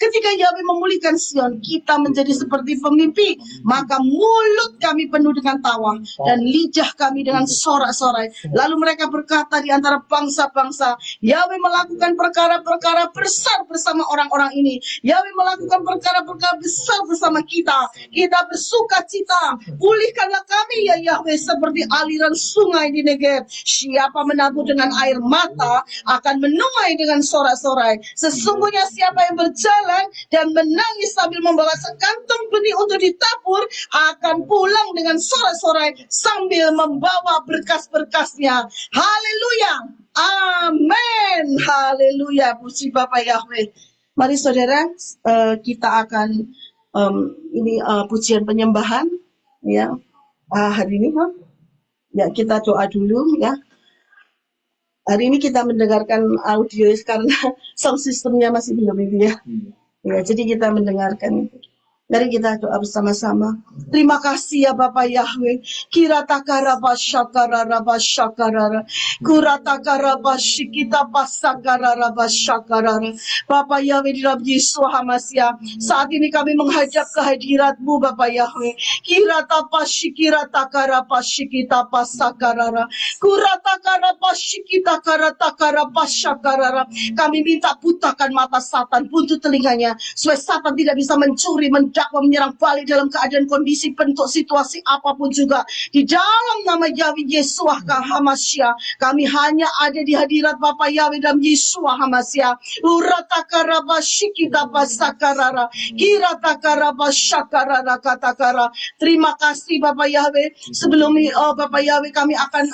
Ketika Yahweh memulihkan Sion, kita menjadi seperti pemimpi. Maka mulut kami penuh dengan tawa dan lidah kami dengan sorak-sorai. Lalu mereka berkata di antara bangsa-bangsa, Yahweh melakukan perkara-perkara besar bersama orang-orang ini. Yahweh melakukan perkara-perkara besar bersama kita. Kita bersuka sukacita. Pulihkanlah kami ya Yahweh seperti aliran sungai di Negeb. Siapa menabur dengan air mata akan menuai dengan sorak-sorai. Sesungguhnya siapa yang berjalan dan menangis sambil membawa sekantong benih untuk ditabur akan pulang dengan sorak-sorai sambil membawa berkas-berkasnya. Haleluya. Amin. Haleluya. Puji Bapa Yahweh. Mari saudara, kita akan pujian penyembahan ya hari ini. Ya, kita doa dulu ya. Hari ini kita mendengarkan audio karena sound systemnya masih belum itu ya. Ya, jadi kita mendengarkan itu. Mari kita doa bersama-sama. Terima kasih ya Bapak Yahweh. Kiratakara basyakarara basyakarara. Kuratakara basyikita pasakarara basyakarara. Bapak Yahweh di dalam Yesus Hamasya. Saat ini kami menghadap kehadirat-Mu Bapak Yahweh. Kirata pasyikiratakara pasyikita pasakarara. Kuratakara pasyikita karatakara pasyakarara. Kami minta butakan mata Satan, buntu telinganya, supaya Satan tidak bisa mencuri, mendakwa, menyerang balik dalam keadaan kondisi bentuk situasi apapun juga. Di dalam nama Yahweh Yeshua Hamasya, kami hanya ada di hadirat Bapa Yahweh dalam Yeshua Hamasya. Uratakara basyikita pasakarara. Kiratakara basyakarara katakara. Terima kasih Bapak Yahweh. Sebelum Bapak Yahweh kami akan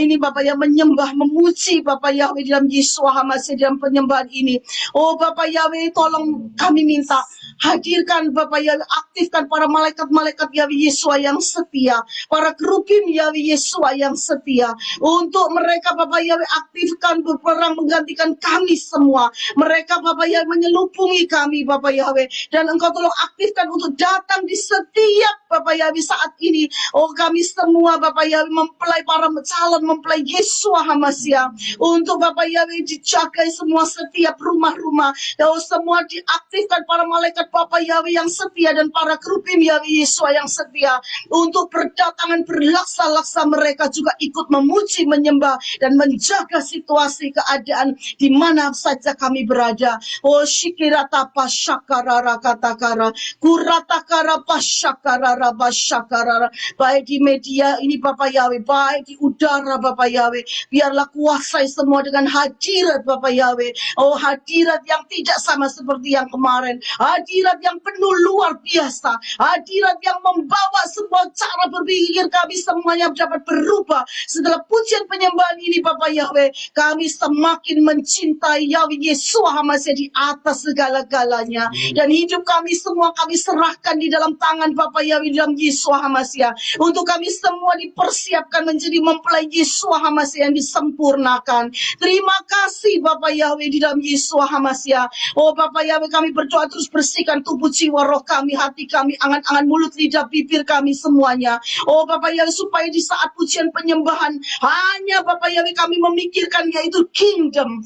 ini Bapak yang menyembah, memuji Bapak Yahweh dalam Yesus Hamasya dalam penyembahan ini. Oh Bapak Yahweh, tolong kami minta hadirkan Bapak Yahweh, aktifkan para malaikat-malaikat Yahweh Yeshua yang setia, para kerubim Yahweh Yeshua yang setia. Untuk mereka Bapak Yahweh aktifkan berperang menggantikan kami semua. Mereka Bapak Yahweh menyelubungi kami Bapak Yahweh, dan Engkau tolong aktifkan untuk datang di setiap Bapak Yahweh saat ini. Oh kami semua Bapak Yahweh mempelai para calon mempelai Yeshua Hamasya, untuk Bapak Yahweh dijaga semua setiap rumah-rumah. Oh semua diaktifkan para malaikat Bapak Yahweh yang setia dan para kerubim Yahweh Yeshua yang setia, untuk berdatangan berlaksa-laksa mereka juga ikut memuji, menyembah dan menjaga situasi keadaan di mana saja kami berada. Oh shikirata pasyakarara katakara kuratakara pasyakarara basyakarara. Baik di media ini Bapak Yahweh, baik di udara Bapak Yahweh, biarlah kuasai semua dengan hadirat Bapak Yahweh. Oh hadirat yang tidak sama seperti yang kemarin, hadirat yang penuh luar biasa, hadirat yang membawa sebuah cara berpikir kami semuanya dapat berubah. Setelah pujian penyembahan ini Bapak Yahweh, kami semakin mencintai Yahweh Yeshua Hamasya di atas segala-galanya, dan hidup kami semua kami serahkan di dalam tangan Bapak Yahweh dalam Yeshua Hamasya, untuk kami semua dipersiapkan menjadi mempelai Yeshua Hamasya yang disempurnakan. Terima kasih Bapak Yahweh di dalam Yeshua Hamasya. Oh Bapak Yahweh, kami berdoa terus bersihkan tubuh jiwa roh kami, hati kami, angan-angan mulut lidah bibir kami semuanya. Oh Bapak Yahweh, supaya di saat pujian penyembahan hanya Bapak Yahweh kami memikirkan yaitu kingdom,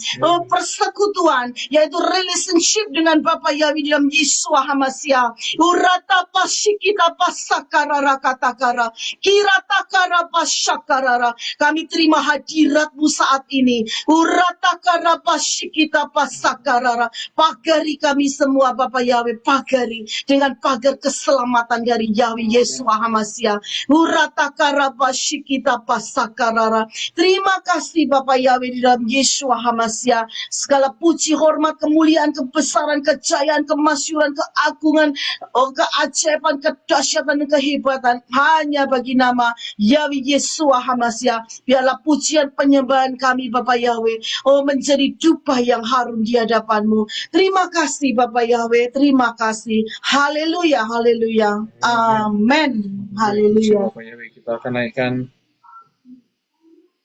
persekutuan, yaitu relationship dengan Bapak Yahweh dalam Yeshua Hamasya. Urata pasyikita pasakarara katakara kiratakara pasyakarara. Kami terima hadirat-Mu saat ini. Uratakara pasyikita pasakarara. Pagari kami semua Bapak Yahweh, pagari dengan pagar keselamatan dari Yahweh Yeshua Hamasya. Uratakara pasyikita pasakarara. Terima kasih Bapak Yahweh di dalam Yeshua Hamasya. Segala puji, hormat, kemuliaan, kebesaran, kejayaan, kemasyuran, keagungan, keajaiban, kedahsyatan, dan kehebatan hanya bagi nama Yahweh Yeshua Hamasya. Biarlah pujian penyembahan kami Bapak Yahweh, menjadi dupa yang harum di hadapan-Mu. Terima kasih Bapak Yahweh, terima kasih. Haleluya, haleluya. Amin. Haleluya. Bapak Yahweh, kita akan naikkan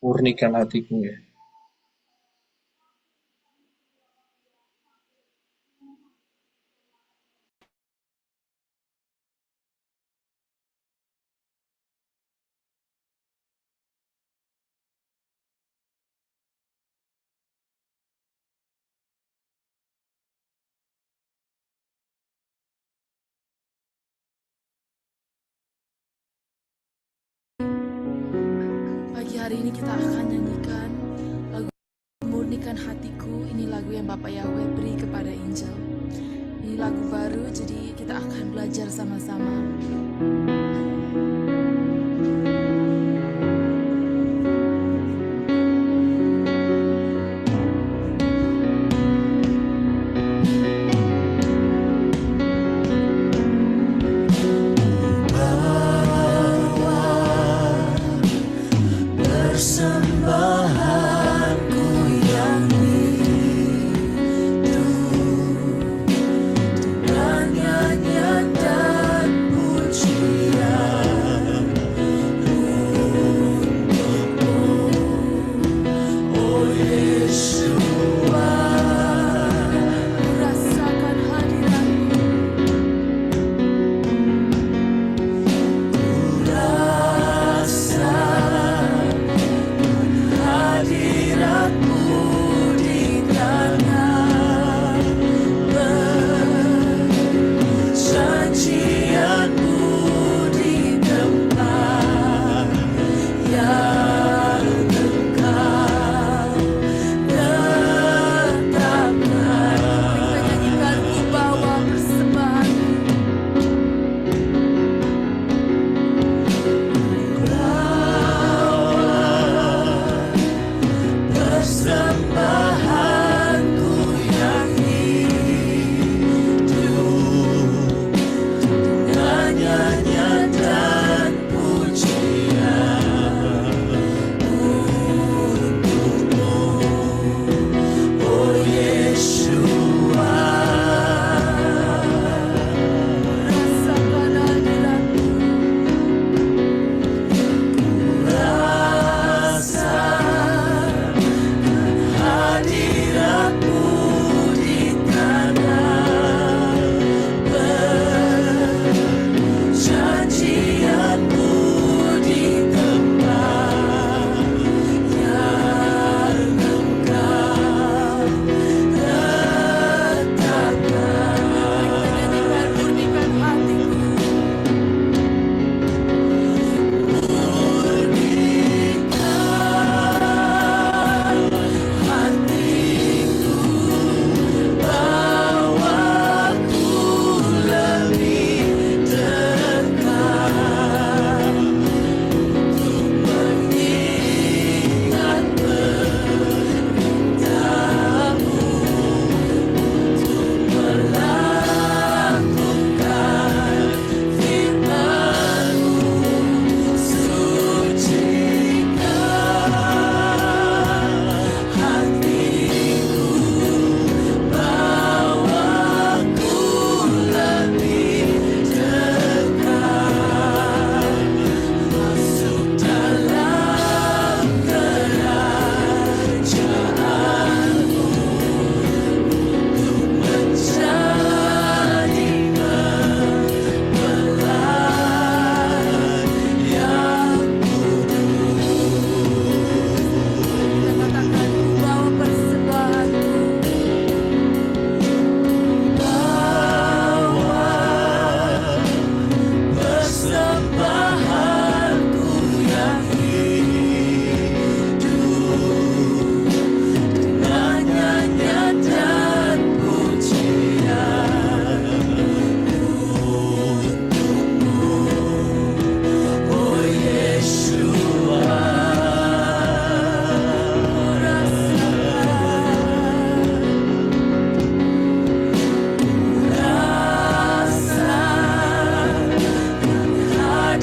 murnikan hatiku ya. Pagi hari ini kita akan nyanyikan lagu Murnikan Hatiku. Ini lagu yang Bapak Yahweh beri kepada Angel. Ini lagu baru, jadi kita akan belajar sama-sama.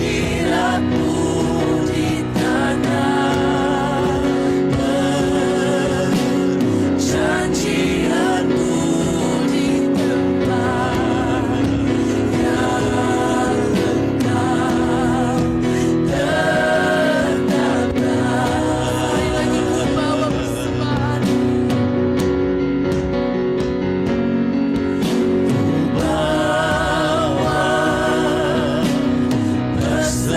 hadiratmu di tanah, perjanjianmu di tempat yang engkau tetapkan. Sekali lagi ku bawa persembahan, bawa persembahan.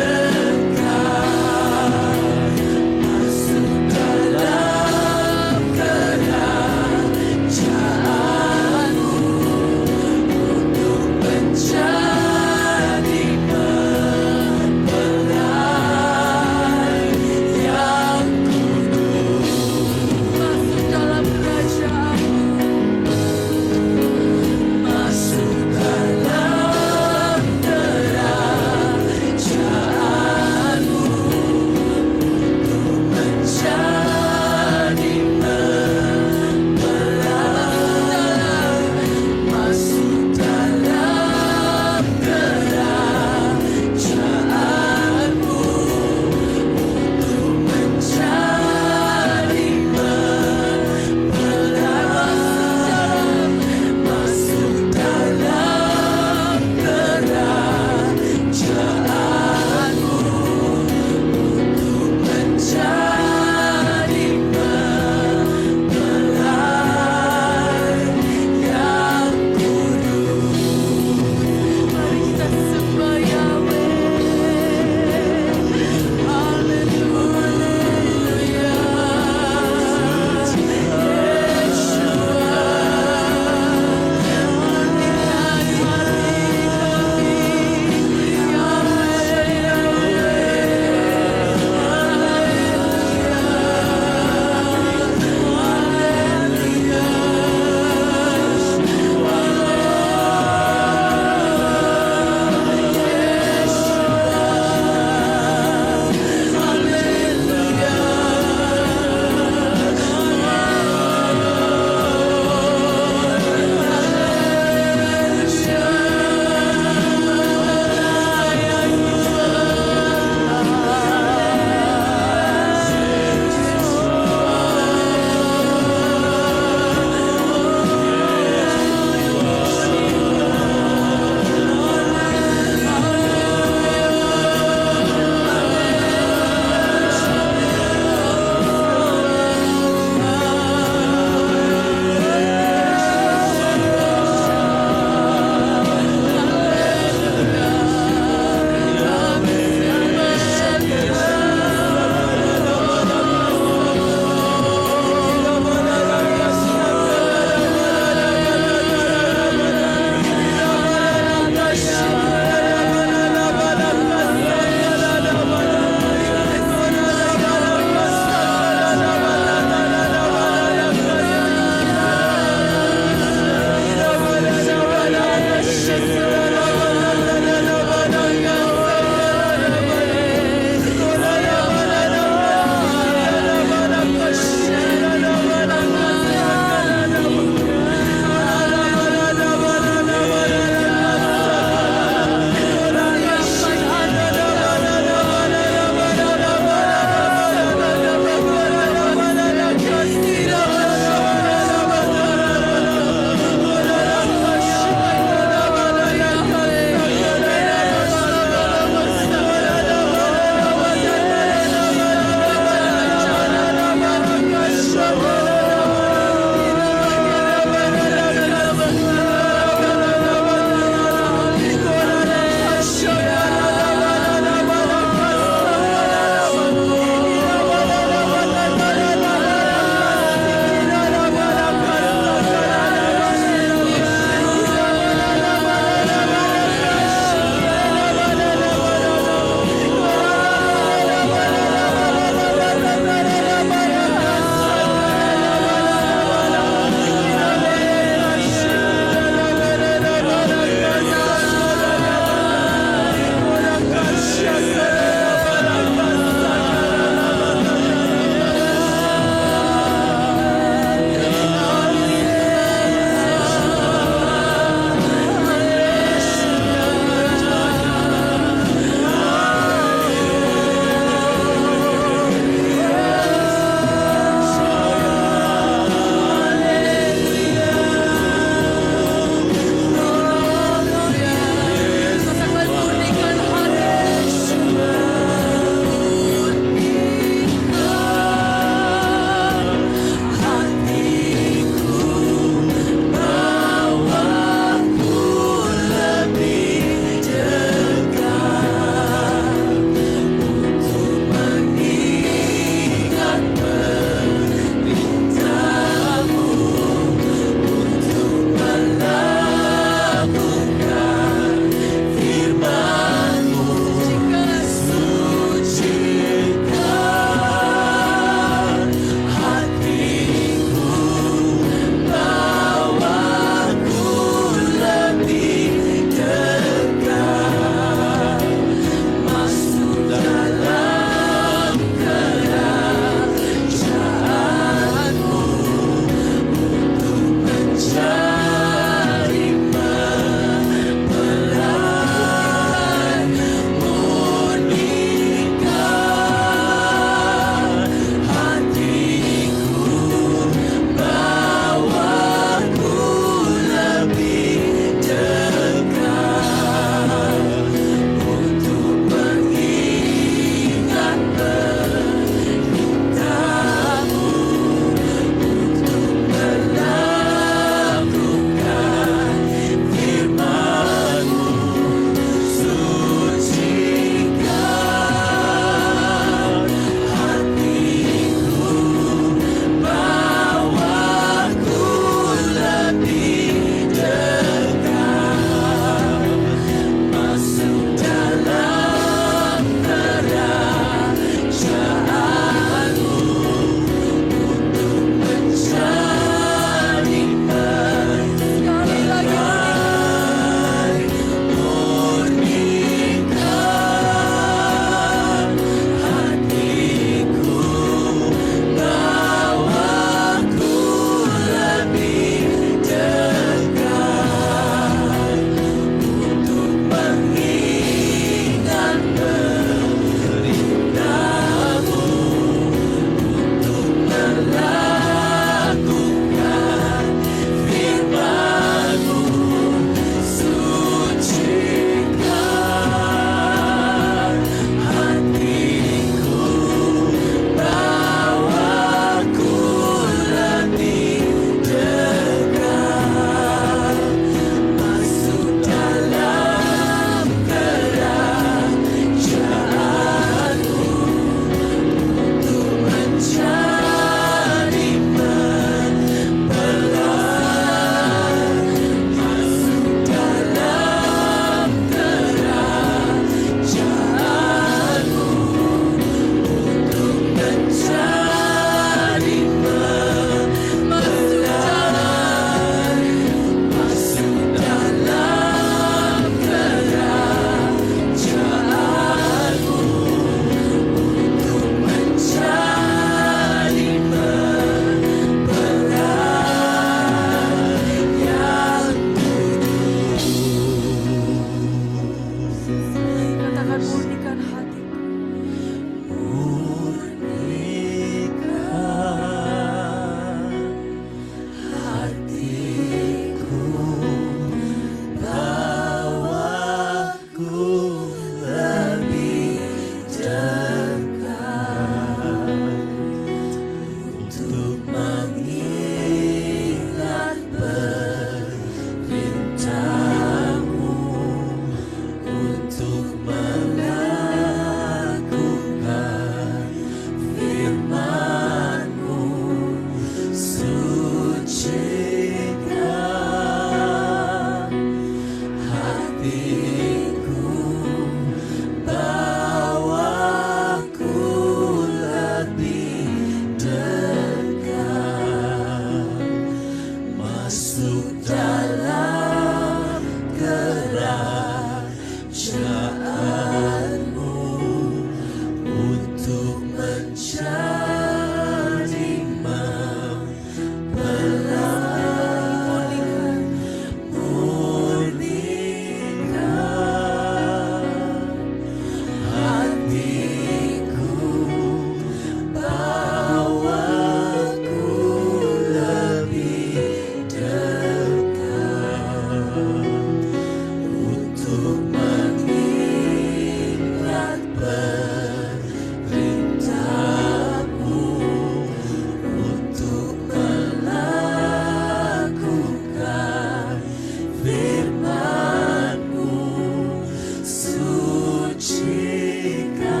Jika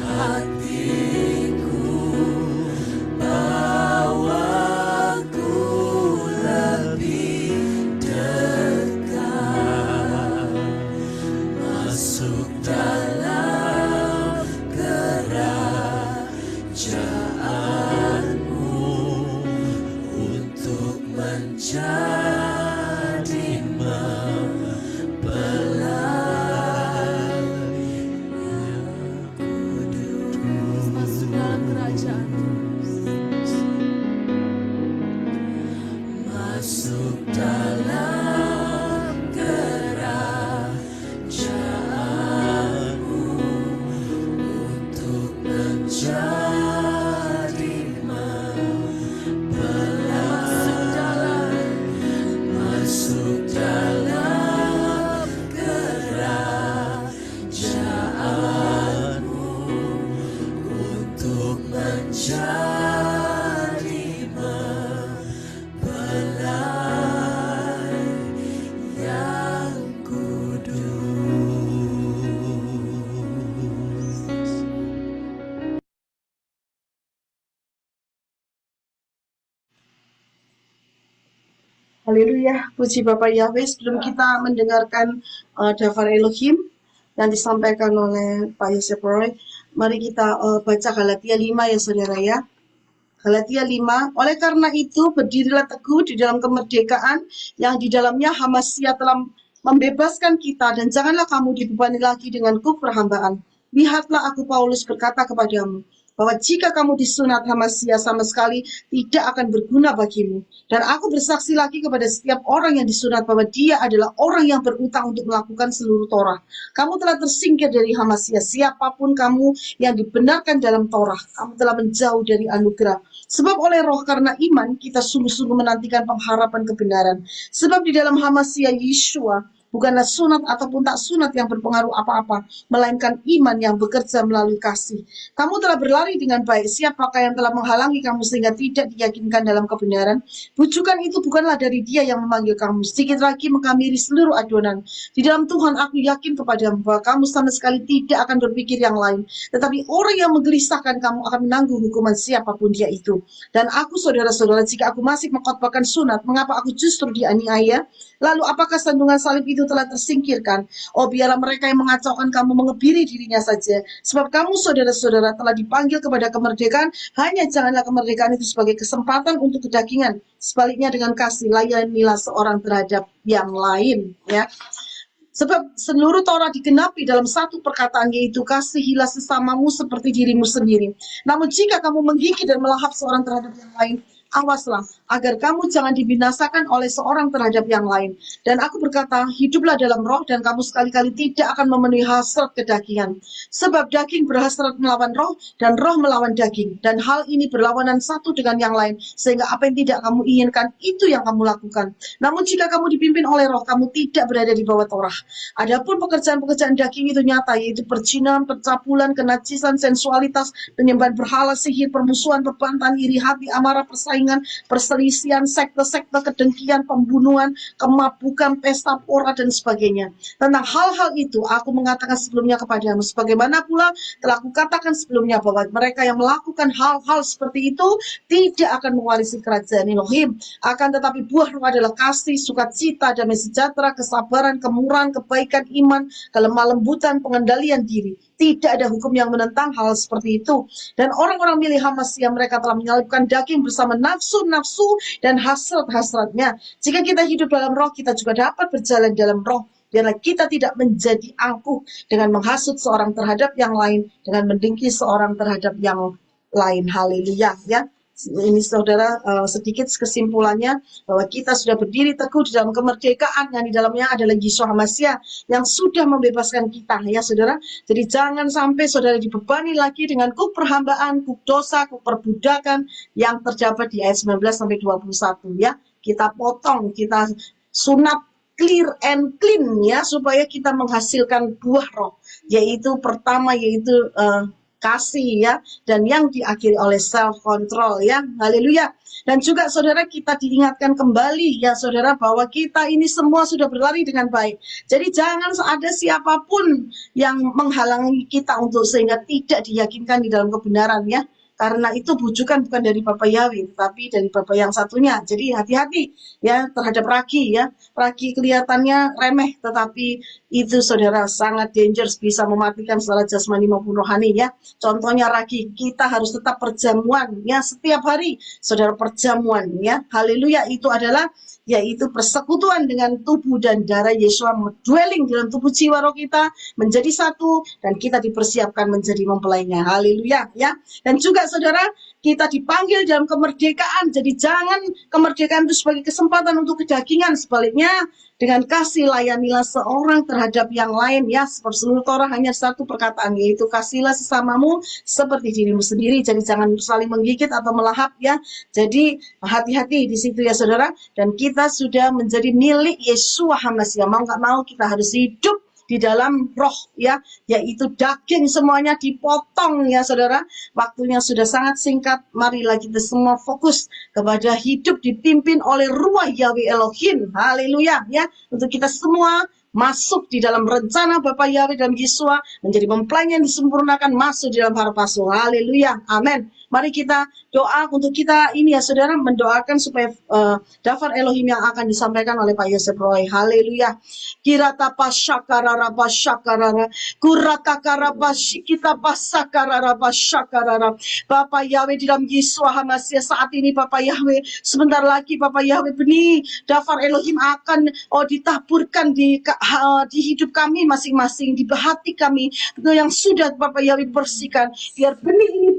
hatiku bawaku lebih dekat, masuk dalam kerajaanmu untuk menjadi mempelai yang kudus. Masuk dalam kerajaan. Masuk dalam kerajaanmu untuk menjadi mempelai. Masuk dalam kerajaanmu untuk menjadi mempelai yang kudus. Haleluya, puji Bapak Yahweh. Sebelum kita mendengarkan Dafar Elohim yang disampaikan oleh Pak Yosef Roy, mari kita baca Galatia 5 ya saudara ya. Galatia 5, oleh karena itu berdirilah teguh di dalam kemerdekaan yang di dalamnya Hamasya telah membebaskan kita, dan janganlah kamu dibebani lagi dengan kuk perhambaan. Lihatlah, aku Paulus berkata kepadamu, bahwa jika kamu disunat Hamasya sama sekali tidak akan berguna bagimu. Dan aku bersaksi lagi kepada setiap orang yang disunat bahwa dia adalah orang yang berutang untuk melakukan seluruh Torah. Kamu telah tersingkir dari Hamasya, siapapun kamu yang dibenarkan dalam Torah, kamu telah menjauh dari anugerah. Sebab oleh roh karena iman kita sungguh-sungguh menantikan pengharapan kebenaran. Sebab di dalam Hamasya Yeshua bukanlah sunat ataupun tak sunat yang berpengaruh apa-apa, melainkan iman yang bekerja melalui kasih. Kamu telah berlari dengan baik. Siapakah yang telah menghalangi kamu sehingga tidak diyakinkan dalam kebenaran? Bujukan itu bukanlah dari Dia yang memanggil kamu. Sedikit lagi menghamiri seluruh adonan. Di dalam Tuhan aku yakin kepadamu bahwa kamu sama sekali tidak akan berpikir yang lain. Tetapi orang yang menggelisahkan kamu akan menanggung hukuman siapapun dia itu. Dan aku saudara-saudara, jika aku masih mengkhotbahkan sunat, mengapa aku justru dianiaya? Lalu apakah sandungan salib itu telah tersingkirkan? Oh, biarlah mereka yang mengacaukan kamu mengebiri dirinya saja. Sebab kamu saudara-saudara telah dipanggil kepada kemerdekaan. Hanya janganlah kemerdekaan itu sebagai kesempatan untuk kedagingan. Sebaliknya dengan kasih layanilah seorang terhadap yang lain. Ya. Sebab seluruh Torah digenapi dalam satu perkataan, yaitu kasihilah sesamamu seperti dirimu sendiri. Namun jika kamu menggigit dan melahap seorang terhadap yang lain, awaslah agar kamu jangan dibinasakan oleh seorang terhadap yang lain. Dan aku berkata, hiduplah dalam roh, dan kamu sekali-kali tidak akan memenuhi hasrat kedagingan. Sebab daging berhasrat melawan roh, dan roh melawan daging. Dan hal ini berlawanan satu dengan yang lain, sehingga apa yang tidak kamu inginkan, itu yang kamu lakukan. Namun jika kamu dipimpin oleh roh, kamu tidak berada di bawah Torah. Adapun pekerjaan-pekerjaan daging itu nyata, yaitu percinan, percabulan, kenajisan, sensualitas, penyembahan berhala, sihir, permusuhan, perbantahan, iri hati, amarah, persaingan, perselisihan, sekte-sekte, kedengkian, pembunuhan, kemabukan, pesta pora, dan sebagainya. Tentang hal-hal itu aku mengatakan sebelumnya kepadamu, sebagaimana pula telah kukatakan sebelumnya, bahwa mereka yang melakukan hal-hal seperti itu tidak akan mewarisi kerajaan Elohim. Akan tetapi buah roh adalah kasih, sukacita, damai sejahtera, kesabaran, kemurahan, kebaikan, iman, kelemah lembutan, pengendalian diri. Tidak ada hukum yang menentang hal seperti itu. Dan orang-orang milih Hamasya, mereka telah menyalibkan daging bersama nafsu-nafsu dan hasrat-hasratnya. Jika kita hidup dalam roh, kita juga dapat berjalan dalam roh. Biarlah kita tidak menjadi angkuh dengan menghasut seorang terhadap yang lain, dengan mendengki seorang terhadap yang lain. Haleluya, ya. Ini saudara, sedikit kesimpulannya bahwa kita sudah berdiri teguh di dalam kemerdekaan yang di dalamnya adalah Yeshua Hamasya yang sudah membebaskan kita, ya saudara. Jadi jangan sampai saudara dibebani lagi dengan kuk perhambaan, kuk dosa, kuk perbudakan yang terdapat di ayat 19 sampai 21, ya. Kita potong, kita sunat clear and clean, ya, supaya kita menghasilkan buah roh, yaitu pertama yaitu kasih ya, dan yang diakhiri oleh self control ya. Haleluya. Dan juga saudara, kita diingatkan kembali ya saudara, bahwa kita ini semua sudah berlari dengan baik. Jadi jangan ada siapapun yang menghalangi kita untuk sehingga tidak diyakinkan di dalam kebenaran ya. Karena itu bujukan bukan dari Bapak Yahweh, tapi dari Bapak yang satunya. Jadi hati-hati ya terhadap ragi ya. Ragi kelihatannya remeh, tetapi itu saudara sangat dangerous, bisa mematikan secara jasmani maupun rohani ya. Contohnya ragi, kita harus tetap perjamuan ya setiap hari, saudara, perjamuan ya. Haleluya, itu adalah yaitu persekutuan dengan tubuh dan darah Yesus, dwelling dalam tubuh jiwa roh kita menjadi satu, dan kita dipersiapkan menjadi mempelainya. Haleluya ya. Dan juga saudara, kita dipanggil dalam kemerdekaan. Jadi jangan kemerdekaan itu sebagai kesempatan untuk kedagingan. Sebaliknya, dengan kasih layanilah seorang terhadap yang lain ya. Seperti seluruh Torah hanya satu perkataan, yaitu kasihlah sesamamu seperti dirimu sendiri. Jadi jangan saling menggigit atau melahap ya. Jadi hati-hati di situ ya saudara. Dan kita sudah menjadi milik Yeshua HaMashiach. Mau nggak mau kita harus hidup di dalam roh ya, yaitu daging semuanya dipotong ya saudara. Waktunya sudah sangat singkat, marilah kita semua fokus kepada hidup dipimpin oleh Ruach Yahweh Elohim. Haleluya ya, untuk kita semua masuk di dalam rencana Bapa Yahweh dalam Yesua, menjadi mempelai yang disempurnakan, masuk di dalam harapasu. Haleluya, amin. Mari kita doa untuk kita ini ya saudara, mendoakan supaya daftar Elohim yang akan disampaikan oleh Pak Yosef Roy. Haleluya. Kirata pasyakarara pasyakarara, kurata karaba kita pasakarara pasyakarara. Bapak Yahweh di dalam Yesua HaMashiach, saat ini Bapak Yahweh, sebentar lagi Bapak Yahweh, benih daftar Elohim akan ditaburkan di hidup kami masing-masing, di hati kami yang sudah Bapak Yahweh bersihkan, biar benih ini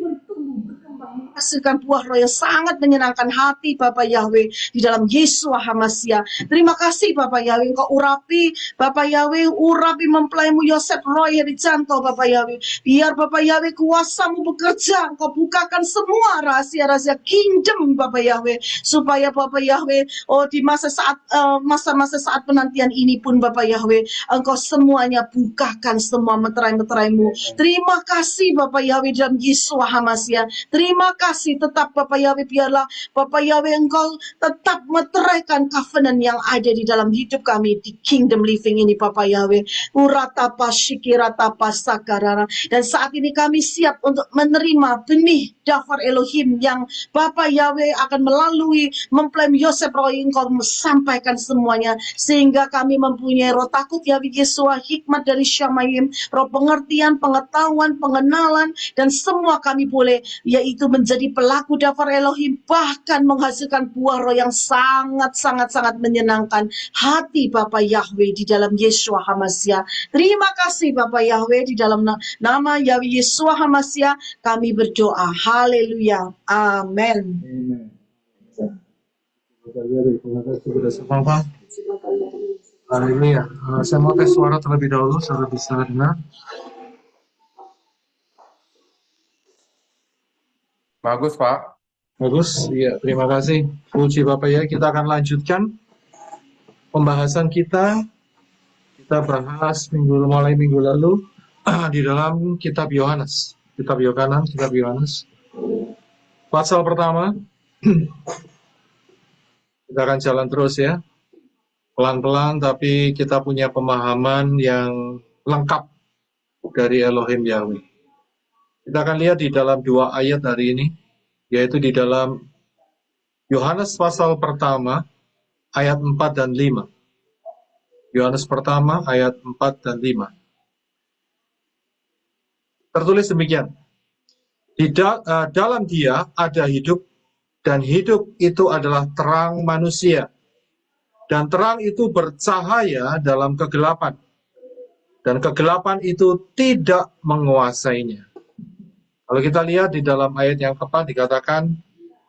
menghasilkan buah roh yang sangat menyenangkan hati Bapak Yahweh di dalam Yesua HaMashiach. Terima kasih Bapak Yahweh, Engkau urapi Bapak Yahweh, urapi mempelaimu Yosef Roy Herijanto Bapak Yahweh. Biar Bapak Yahweh kuasamu bekerja, Engkau bukakan semua rahasia-rahasia kingdom Bapak Yahweh, supaya Bapak Yahweh di masa-masa saat penantian ini pun Bapak Yahweh, Engkau semuanya bukakan semua meterai-meteraimu. Terima kasih Bapak Yahweh dalam Yesua HaMashiach. Terima kasih tetap Bapak Yahweh, biarlah Bapak Yahweh Engkau tetap meteraikan covenant yang ada di dalam hidup kami di kingdom living ini Bapak Yahweh. Uratapa shikiratapa sakarara. Dan saat ini kami siap untuk menerima benih daftar Elohim yang Bapak Yahweh akan melalui mempelai Yosef Roy Engkau sampaikan semuanya, sehingga kami mempunyai roh takut Yahweh Yesua, hikmat dari Syamayim, roh pengertian, pengetahuan, pengenalan, dan semua kami boleh yaitu menjadi pelaku daftar Elohim, bahkan menghasilkan buah roh yang sangat menyenangkan hati Bapak Yahweh di dalam Yeshua HaMashiach. Terima kasih Bapak Yahweh, di dalam nama Yahweh Yeshua HaMashiach kami berdoa. Haleluya. Amin. Terima kasih sudah semua. Haleluya. Saya mau tes suara terlebih dahulu, saudara bisa dengar. Bagus, Pak. Bagus, iya, terima kasih. Puji Bapak ya, kita akan lanjutkan pembahasan kita. Kita bahas mulai minggu lalu di dalam kitab Yohanes. Kitab Yohanes. Pasal pertama. Kita akan jalan terus ya. Pelan-pelan, tapi kita punya pemahaman yang lengkap dari Elohim Yahweh. Kita akan lihat di dalam 2 ayat hari ini, yaitu di dalam Yohanes pasal pertama, ayat 4 dan 5. Yohanes pertama, ayat 4 dan 5. Tertulis demikian, dalam Dia ada hidup, dan hidup itu adalah terang manusia. Dan terang itu bercahaya dalam kegelapan, dan kegelapan itu tidak menguasainya. Kalau kita lihat di dalam ayat yang keempat dikatakan,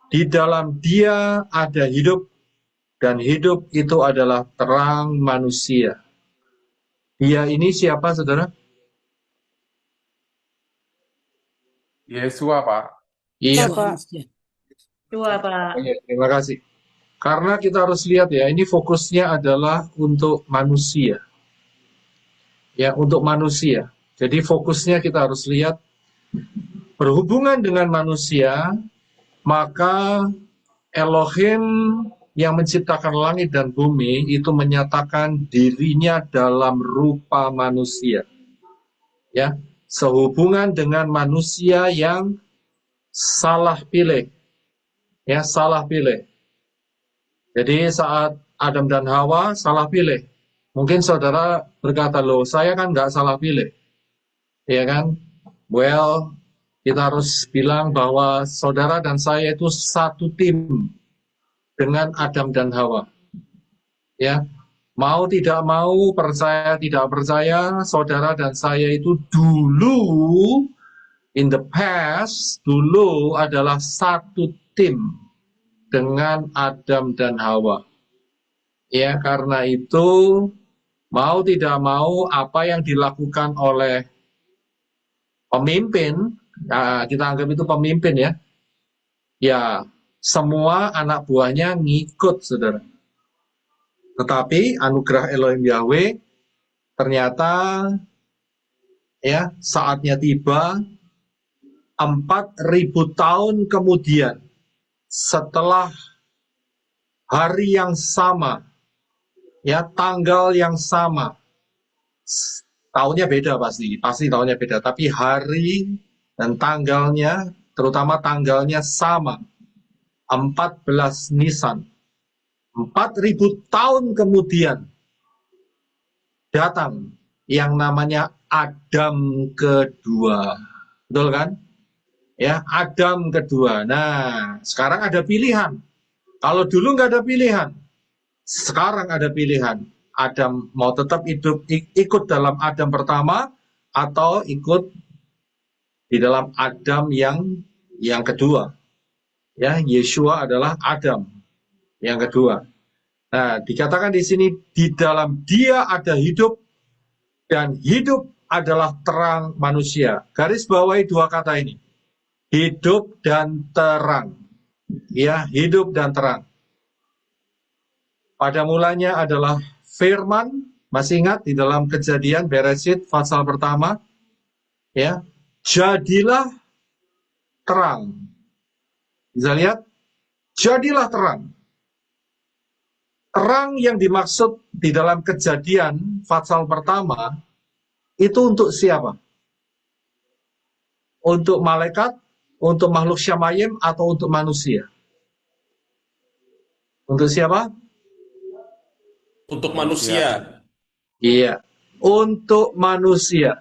di dalam Dia ada hidup, dan hidup itu adalah terang manusia. Dia ini siapa, saudara? Yesua, Pak. Iya, Pak. terima kasih. Karena kita harus lihat ya, ini fokusnya adalah untuk manusia. Ya, untuk manusia. Jadi fokusnya kita harus lihat berhubungan dengan manusia, maka Elohim yang menciptakan langit dan bumi itu menyatakan dirinya dalam rupa manusia. Ya, sehubungan dengan manusia yang salah pilih. Ya, salah pilih. Jadi saat Adam dan Hawa salah pilih. Mungkin saudara berkata, loh saya kan nggak salah pilih. Ya kan? Well, kita harus bilang bahwa saudara dan saya itu satu tim dengan Adam dan Hawa. Ya, mau tidak mau, percaya tidak percaya, saudara dan saya itu dulu in the past dulu adalah satu tim dengan Adam dan Hawa. Ya, karena itu mau tidak mau apa yang dilakukan oleh pemimpin, kita anggap itu pemimpin ya. Ya, semua anak buahnya ngikut, saudara. Tetapi anugerah Elohim Yahweh ternyata ya saatnya tiba 4.000 tahun kemudian setelah hari yang sama, ya tanggal yang sama, tahunnya beda pasti tahunnya beda, tapi hari dan tanggalnya, terutama tanggalnya sama, 14 Nisan. 4.000 tahun kemudian datang yang namanya Adam kedua. Betul kan? Ya, Adam kedua. Nah, sekarang ada pilihan. Kalau dulu nggak ada pilihan, sekarang ada pilihan. Adam mau tetap ikut dalam Adam pertama atau ikut di dalam Adam yang kedua. Ya, Yeshua adalah Adam yang kedua. Nah, dikatakan di sini di dalam Dia ada hidup dan hidup adalah terang manusia. Garis bawahi dua kata ini. Hidup dan terang. Ya, hidup dan terang. Pada mulanya adalah firman, masih ingat di dalam Kejadian Bereshit pasal pertama, ya, jadilah terang. Bisa lihat, jadilah terang. Terang yang dimaksud di dalam Kejadian pasal pertama itu untuk siapa? Untuk malaikat, untuk makhluk syamayim, atau untuk manusia? Untuk siapa? Untuk manusia. Iya, untuk manusia.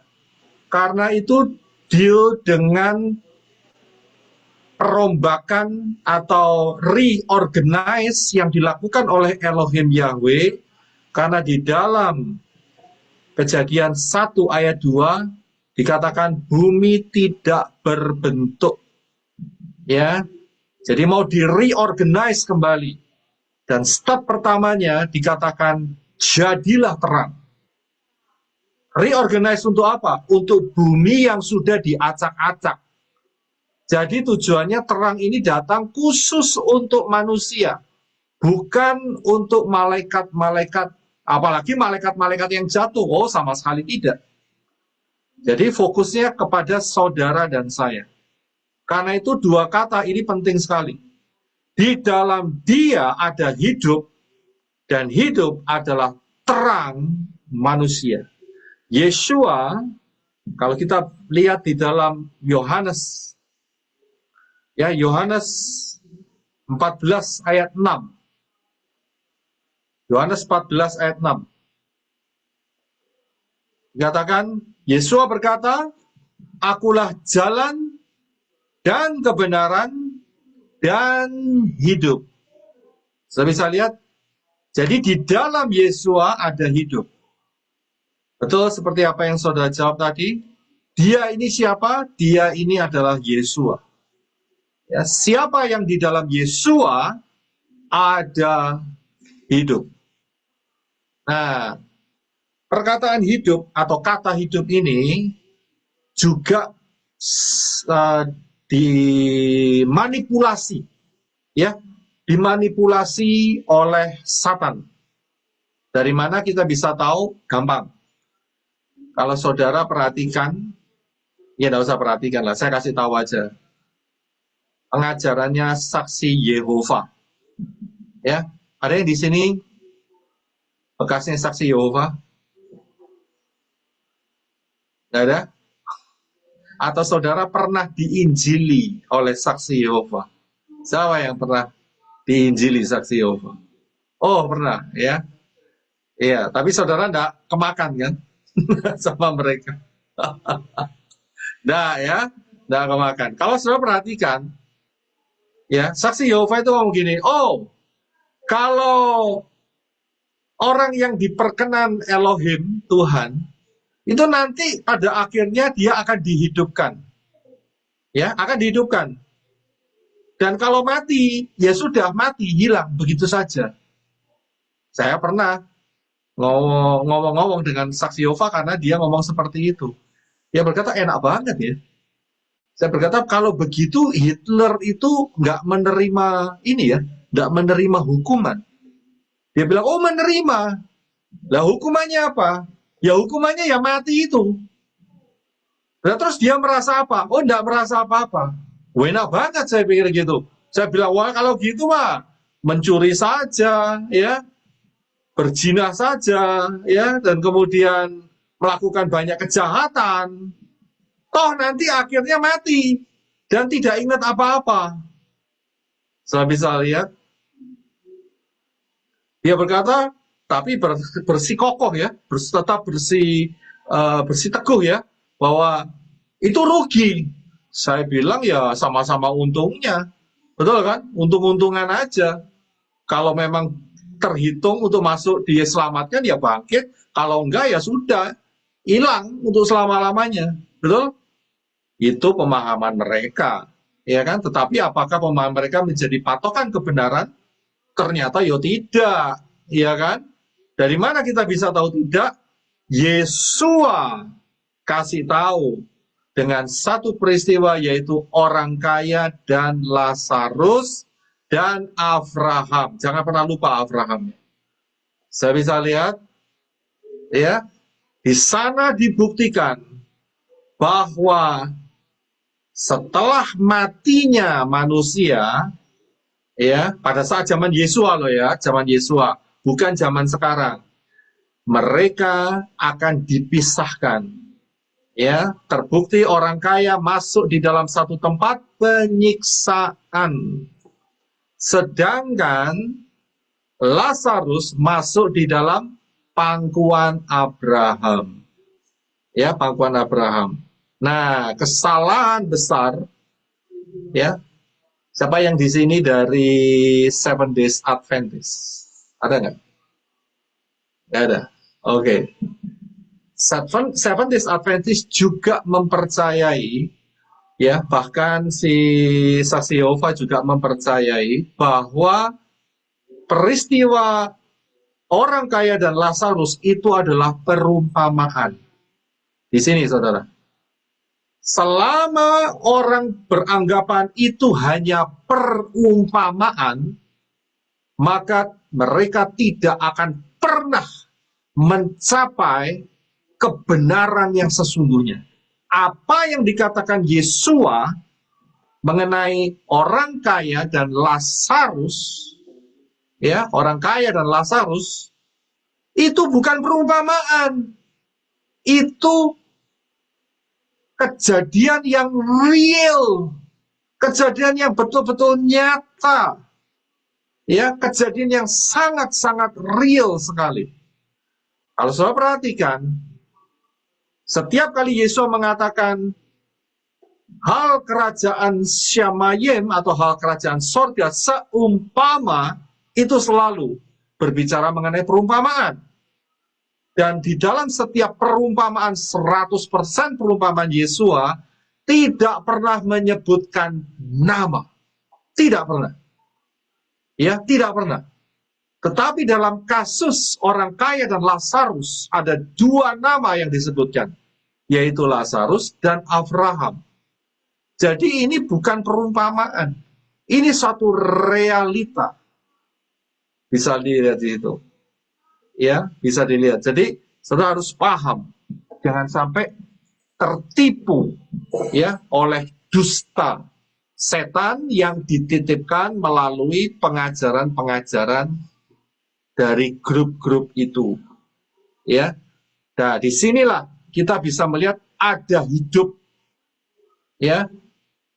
Karena itu deal dengan perombakan atau reorganize yang dilakukan oleh Elohim Yahweh, karena di dalam Kejadian 1 ayat 2 dikatakan bumi tidak berbentuk. Ya. Jadi mau di-reorganize kembali. Dan step pertamanya dikatakan jadilah terang. Reorganize untuk apa? Untuk bumi yang sudah diacak-acak. Jadi tujuannya terang ini datang khusus untuk manusia, bukan untuk malaikat-malaikat, apalagi malaikat-malaikat yang jatuh. Oh, sama sekali tidak. Jadi fokusnya kepada saudara dan saya. Karena itu dua kata ini penting sekali. Di dalam Dia ada hidup, dan hidup adalah terang manusia. Yeshua, kalau kita lihat di dalam Yohanes, ya, Yohanes 14 ayat 6. Yohanes 14 ayat 6. Dikatakan, Yeshua berkata, akulah jalan dan kebenaran dan hidup. Saya bisa lihat, jadi di dalam Yeshua ada hidup. Betul seperti apa yang saudara jawab tadi. Dia ini siapa? Dia ini adalah Yeshua. Ya, siapa yang di dalam Yeshua ada hidup. Nah, perkataan hidup atau kata hidup ini juga dimanipulasi, ya, dimanipulasi oleh Satan. Dari mana kita bisa tahu? Gampang. Kalau saudara perhatikan Ya nggak usah perhatikan lah, saya kasih tahu aja. Pengajarannya saksi Yehova. Ya, ada yang di sini bekasnya saksi Yehova? Nggak ada? Atau saudara pernah diinjili oleh saksi Yehova? Siapa yang pernah diinjili saksi Yehova? Oh, pernah, ya. Iya, tapi saudara enggak kemakan kan sama mereka. Enggak ya, enggak kemakan. Kalau saudara perhatikan, ya, saksi Yehova itu ngomong gini, oh, kalau orang yang diperkenan Elohim, Tuhan, itu nanti pada akhirnya dia akan dihidupkan. Ya, akan dihidupkan. Dan kalau mati, ya sudah mati, hilang, begitu saja. Saya pernah ngomong-ngomong dengan saksi Yehova karena dia ngomong seperti itu. Dia berkata, enak banget ya. Saya berkata, kalau begitu Hitler itu nggak menerima ini ya, nggak menerima hukuman. Dia bilang, oh menerima. Lah hukumannya apa? Ya hukumannya ya mati itu. Nah, terus dia merasa apa? Oh nggak merasa apa-apa. Enak banget saya pikir gitu. Saya bilang, wah kalau gitu mah mencuri saja, ya, berzina saja, ya, dan kemudian melakukan banyak kejahatan. Toh nanti akhirnya mati dan tidak ingat apa-apa. Saya bisa lihat, dia berkata, tapi bersikokoh ya, tetap bersih teguh ya, bahwa itu rugi. Saya bilang ya sama-sama untungnya, betul kan? Untung-untungan aja. Kalau memang terhitung untuk masuk diselamatkan ya bangkit, kalau enggak ya sudah hilang untuk selama-lamanya, betul? Itu pemahaman mereka, ya kan? Tetapi apakah pemahaman mereka menjadi patokan kebenaran? Ternyata ya tidak, ya kan? Dari mana kita bisa tahu tidak? Yesua kasih tahu dengan satu peristiwa, yaitu orang kaya dan Lazarus dan Abraham. Jangan pernah lupa Abraham. Saya bisa lihat, ya, di sana dibuktikan bahwa setelah matinya manusia, ya, pada saat zaman Yesua loh ya, zaman Yesua, bukan zaman sekarang, mereka akan dipisahkan. Ya, terbukti orang kaya masuk di dalam satu tempat penyiksaan. Sedangkan Lazarus masuk di dalam pangkuan Abraham. Ya, pangkuan Abraham. Nah, kesalahan besar, ya. Siapa yang di sini dari Seven Days Adventist? Ada nggak? Nggak ada. Oke. Seven Days Adventist juga mempercayai, ya, bahkan si saksi Yehova juga mempercayai bahwa peristiwa orang kaya dan Lazarus itu adalah perumpamaan. Di sini, saudara. Selama orang beranggapan itu hanya perumpamaan, maka mereka tidak akan pernah mencapai kebenaran yang sesungguhnya. Apa yang dikatakan Yesua mengenai orang kaya dan Lazarus, ya, orang kaya dan Lazarus, itu bukan perumpamaan. Itu kejadian yang real, kejadian yang betul-betul nyata, ya, kejadian yang sangat-sangat real sekali. Kalau saudara perhatikan, setiap kali Yesus mengatakan hal kerajaan Syamayim atau hal kerajaan sorga seumpama, itu selalu berbicara mengenai perumpamaan. Dan di dalam setiap perumpamaan, 100% perumpamaan Yesua tidak pernah menyebutkan nama. Tidak pernah. Ya, tidak pernah. Tetapi dalam kasus orang kaya dan Lazarus, ada dua nama yang disebutkan, yaitu Lazarus dan Abraham. Jadi ini bukan perumpamaan. Ini suatu realita. Bisa dilihat di situ. Ya, bisa dilihat. Jadi, saudara harus paham. Jangan sampai tertipu ya oleh dusta setan yang dititipkan melalui pengajaran-pengajaran dari grup-grup itu ya. Nah, disinilah kita bisa melihat ada hidup ya.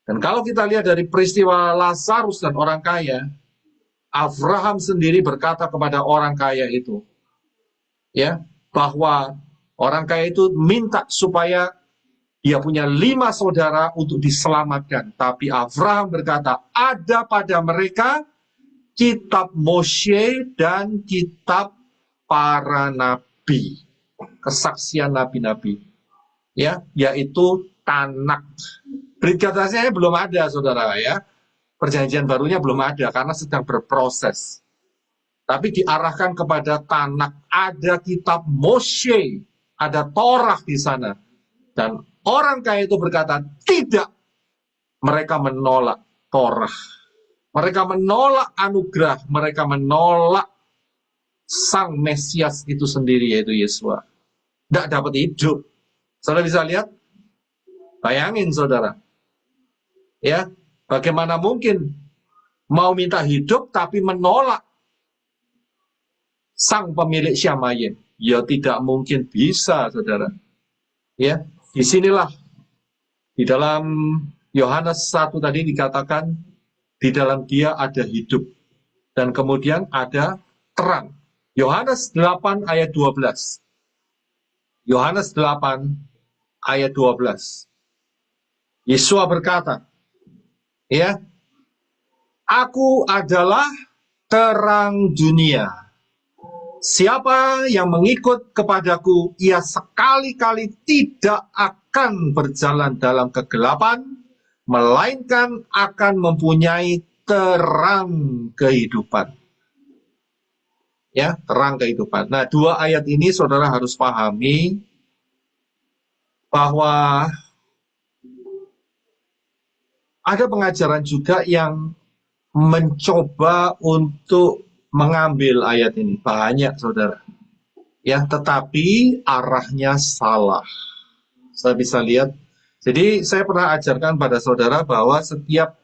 Dan kalau kita lihat dari peristiwa Lazarus dan orang kaya, Abraham sendiri berkata kepada orang kaya itu ya, bahwa orang kaya itu minta supaya dia punya 5 saudara untuk diselamatkan. Tapi Abraham berkata, ada pada mereka kitab Moshe dan kitab para nabi, kesaksian nabi-nabi, ya, yaitu Tanak. Brit Gadasnya belum ada, saudara ya. Perjanjian barunya belum ada karena sedang berproses. Tapi diarahkan kepada Tanak, ada kitab Moshe, ada Torah di sana. Dan orang kaya itu berkata, tidak. Mereka menolak Torah. Mereka menolak anugerah. Mereka menolak Sang Mesias itu sendiri, yaitu Yesua. Tidak dapat hidup. Saudara bisa lihat? Bayangin, saudara. Ya, bagaimana mungkin mau minta hidup tapi menolak Sang pemilik Syamayim? Ya tidak mungkin bisa, saudara. Ya, disinilah di dalam Yohanes 1 tadi dikatakan di dalam dia ada hidup dan kemudian ada terang. Yohanes 8 ayat 12. Yohanes 8 ayat 12. Yesus berkata, ya, aku adalah terang dunia. Siapa yang mengikut kepadaku, ia sekali-kali tidak akan berjalan dalam kegelapan, melainkan akan mempunyai terang kehidupan. Ya, terang kehidupan. Nah, 2 ayat ini saudara harus pahami bahwa ada pengajaran juga yang mencoba untuk mengambil ayat ini. Banyak, saudara. Ya, tetapi arahnya salah. Saya bisa lihat. Jadi, saya pernah ajarkan pada saudara bahwa setiap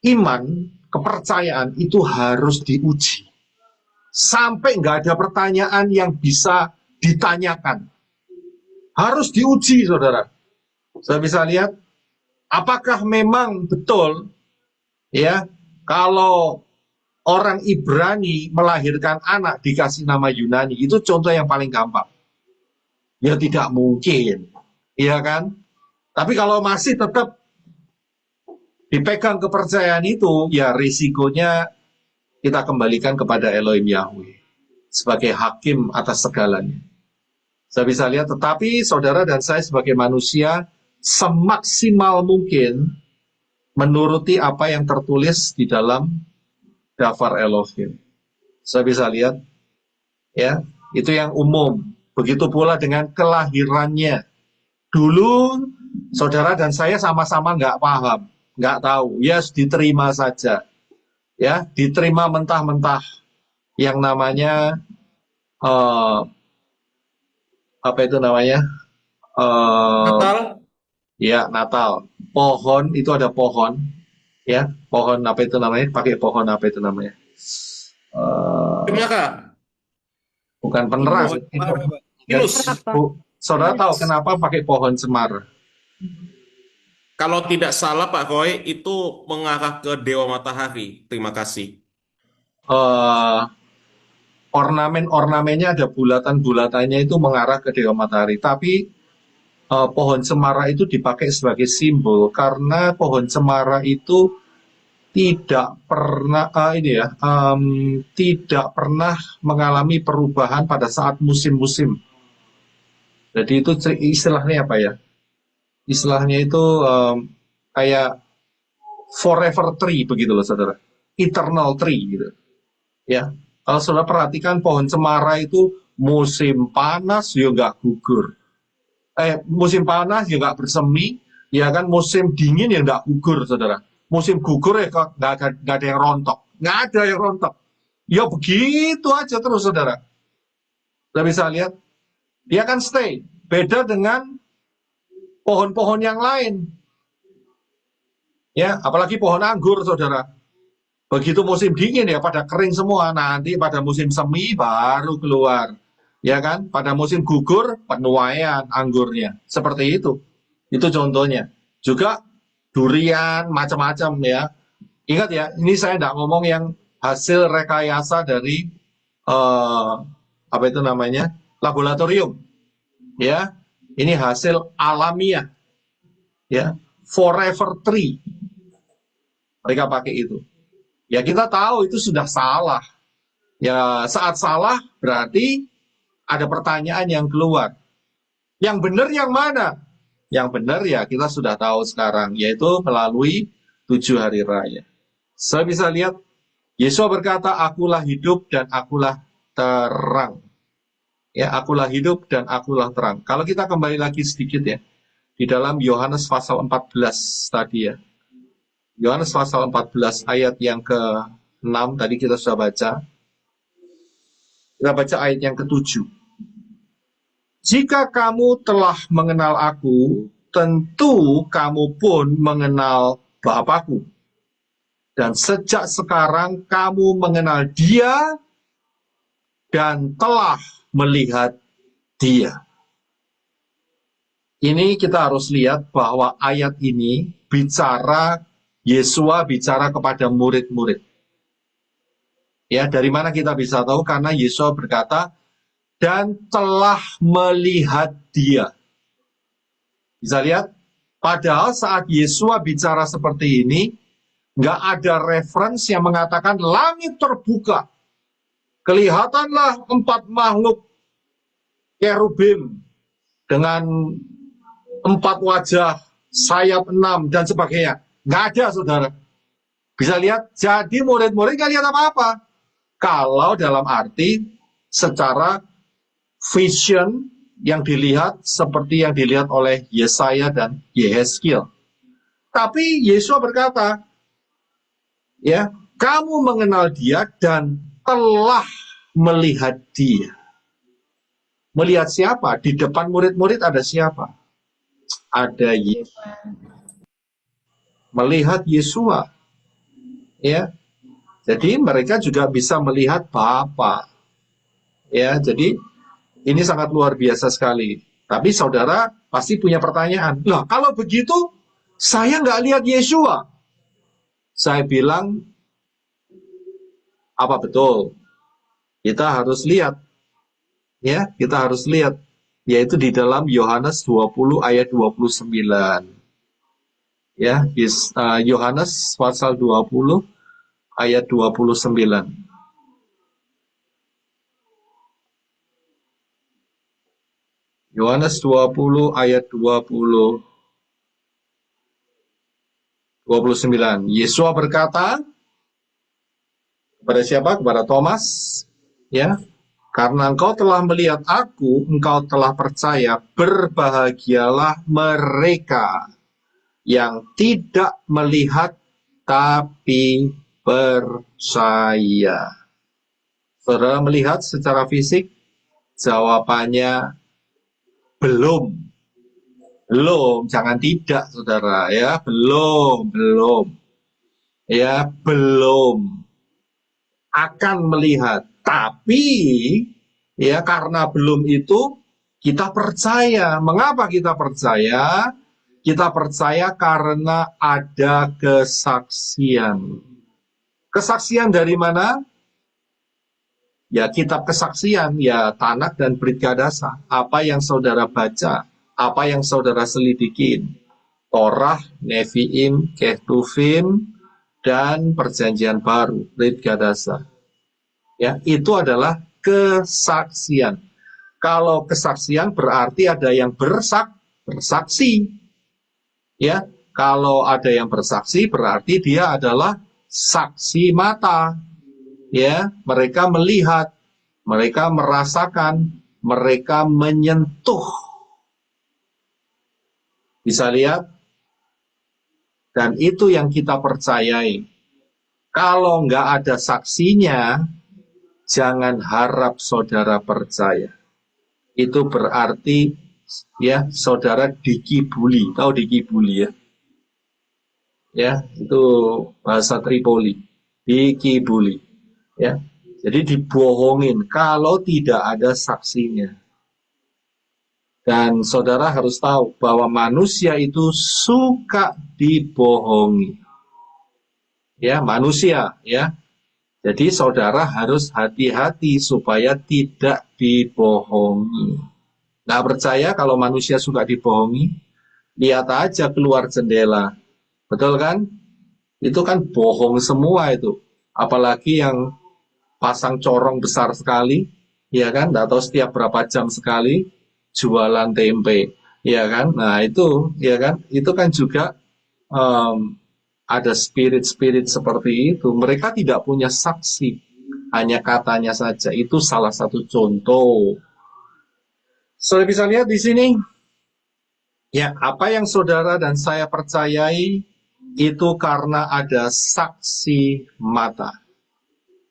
iman, kepercayaan itu harus diuji. Sampai nggak ada pertanyaan yang bisa ditanyakan. Harus diuji, saudara. Saya bisa lihat, apakah memang betul ya kalau orang Ibrani melahirkan anak dikasih nama Yunani? Itu contoh yang paling gampang. Ya tidak mungkin, iya kan? Tapi kalau masih tetap dipegang kepercayaan itu, ya risikonya kita kembalikan kepada Elohim Yahweh sebagai hakim atas segalanya. Saya bisa lihat, tetapi saudara dan saya sebagai manusia semaksimal mungkin menuruti apa yang tertulis di dalam Dafar Elohim. Saya bisa lihat, ya, itu yang umum. Begitu pula dengan kelahirannya. Dulu saudara dan saya sama-sama nggak paham, nggak tahu, ya diterima saja, ya, diterima mentah-mentah yang namanya apa itu namanya? Natal? Ya, Natal. Pohon, itu ada pohon. Ya, pohon apa itu namanya? Pakai pohon apa itu namanya? Cemara. Bukan peneras. Pinus. Saudara tahu kenapa pakai pohon cemara? Kalau tidak salah Pak Roy, itu mengarah ke Dewa Matahari. Terima kasih. Ornamen-ornamennya ada bulatan-bulatannya itu mengarah ke Dewa Matahari. Tapi pohon cemara itu dipakai sebagai simbol karena pohon cemara itu tidak pernah tidak pernah mengalami perubahan pada saat musim-musim. Jadi itu istilahnya apa ya? Istilahnya itu kayak forever tree begitu loh, saudara. Eternal tree gitu. Ya, kalau saudara perhatikan pohon cemara itu musim panas ya nggak gugur. Musim panas ya nggak bersemi, ya kan, musim dingin ya nggak gugur, saudara. Musim gugur ya nggak ada yang rontok, nggak ada yang rontok. Ya begitu aja terus, saudara. Kita bisa lihat, dia kan stay. Beda dengan pohon-pohon yang lain. Ya, apalagi pohon anggur, saudara. Begitu musim dingin ya pada kering semua. Nanti pada musim semi baru keluar. Ya kan? Pada musim gugur penuaian anggurnya. Seperti itu. Itu contohnya. Juga durian macam-macam ya. Ingat ya, ini saya tidak ngomong yang hasil rekayasa dari apa itu namanya? Laboratorium. Ya. Ini hasil alamiah. Ya. Forever tree. Mereka pakai itu. Ya kita tahu itu sudah salah. Ya saat salah berarti ada pertanyaan yang keluar. Yang benar yang mana? Yang benar ya kita sudah tahu sekarang, yaitu melalui 7 hari raya. Saya bisa lihat, Yesus berkata, akulah hidup dan akulah terang. Ya, akulah hidup dan akulah terang. Kalau kita kembali lagi sedikit ya, di dalam Yohanes pasal 14 tadi ya. Yohanes pasal 14 ayat yang ke-6 tadi kita sudah baca. Kita baca ayat yang ke-7. Jika kamu telah mengenal aku, tentu kamu pun mengenal Bapakku. Dan sejak sekarang kamu mengenal Dia dan telah melihat Dia. Ini kita harus lihat bahwa ayat ini Yesua bicara kepada murid-murid. Ya, dari mana kita bisa tahu? Karena Yesua berkata, dan telah melihat Dia. Bisa lihat? Padahal saat Yesua bicara seperti ini, nggak ada referensi yang mengatakan langit terbuka. Kelihatanlah 4 makhluk kerubim dengan 4 wajah, sayap 6, dan sebagainya. Nggak ada, saudara. Bisa lihat, jadi murid-murid nggak lihat apa-apa. Kalau dalam arti secara vision yang dilihat seperti yang dilihat oleh Yesaya dan Yehezkiel. Tapi Yesus berkata, ya, kamu mengenal Dia dan telah melihat Dia. Melihat siapa? Di depan murid-murid ada siapa? Ada Yesus. Melihat Yesua. Ya. Jadi mereka juga bisa melihat Bapa. Ya, jadi ini sangat luar biasa sekali. Tapi saudara pasti punya pertanyaan. Lah, kalau begitu saya nggak lihat Yesua. Saya bilang, apa betul? Kita harus lihat. Ya, kita harus lihat. Yaitu di dalam Yohanes 20 ayat 29. Ya, Yohanes pasal 20 ayat 29. Yohanes 20 ayat 29. Yesus berkata kepada siapa? Kepada Thomas, ya. Karena engkau telah melihat aku, engkau telah percaya. Berbahagialah mereka yang tidak melihat tapi percaya. Saudara melihat secara fisik? Jawabannya belum. Belum, jangan tidak, saudara, ya. Belum. Ya, belum. Akan melihat. Tapi, ya, karena belum itu, kita percaya. Mengapa kita percaya? Kita percaya karena ada kesaksian. Kesaksian dari mana? Ya, kitab kesaksian, ya, Tanak dan Brit Kadasa. Apa yang saudara baca, apa yang saudara selidikin. Torah, Nevi'im, Ketuvim, dan Perjanjian Baru, Brit Kadasa. Ya, itu adalah kesaksian. Kalau kesaksian berarti ada yang bersaksi. Ya, kalau ada yang bersaksi berarti dia adalah saksi mata. Ya, mereka melihat, mereka merasakan, mereka menyentuh. Bisa lihat? Dan itu yang kita percayai. Kalau nggak ada saksinya, jangan harap saudara percaya. Itu berarti ya, saudara dikibuli. Tahu dikibuli ya? Ya, itu bahasa Tripoli. Dikibuli, ya. Jadi dibohongin kalau tidak ada saksinya. Dan saudara harus tahu bahwa manusia itu suka dibohongi. Ya, manusia, ya. Jadi saudara harus hati-hati supaya tidak dibohongi. Nggak percaya kalau manusia suka dibohongi? Lihat aja keluar jendela. Betul kan? Itu kan bohong semua itu. Apalagi yang pasang corong besar sekali, ya kan? Nggak tahu setiap berapa jam sekali jualan tempe, ya kan? Nah itu, ya kan? Itu kan juga ada spirit-spirit seperti itu. Mereka tidak punya saksi, hanya katanya saja. Itu salah satu contoh. Saudara bisa lihat di sini, ya, apa yang saudara dan saya percayai itu karena ada saksi mata.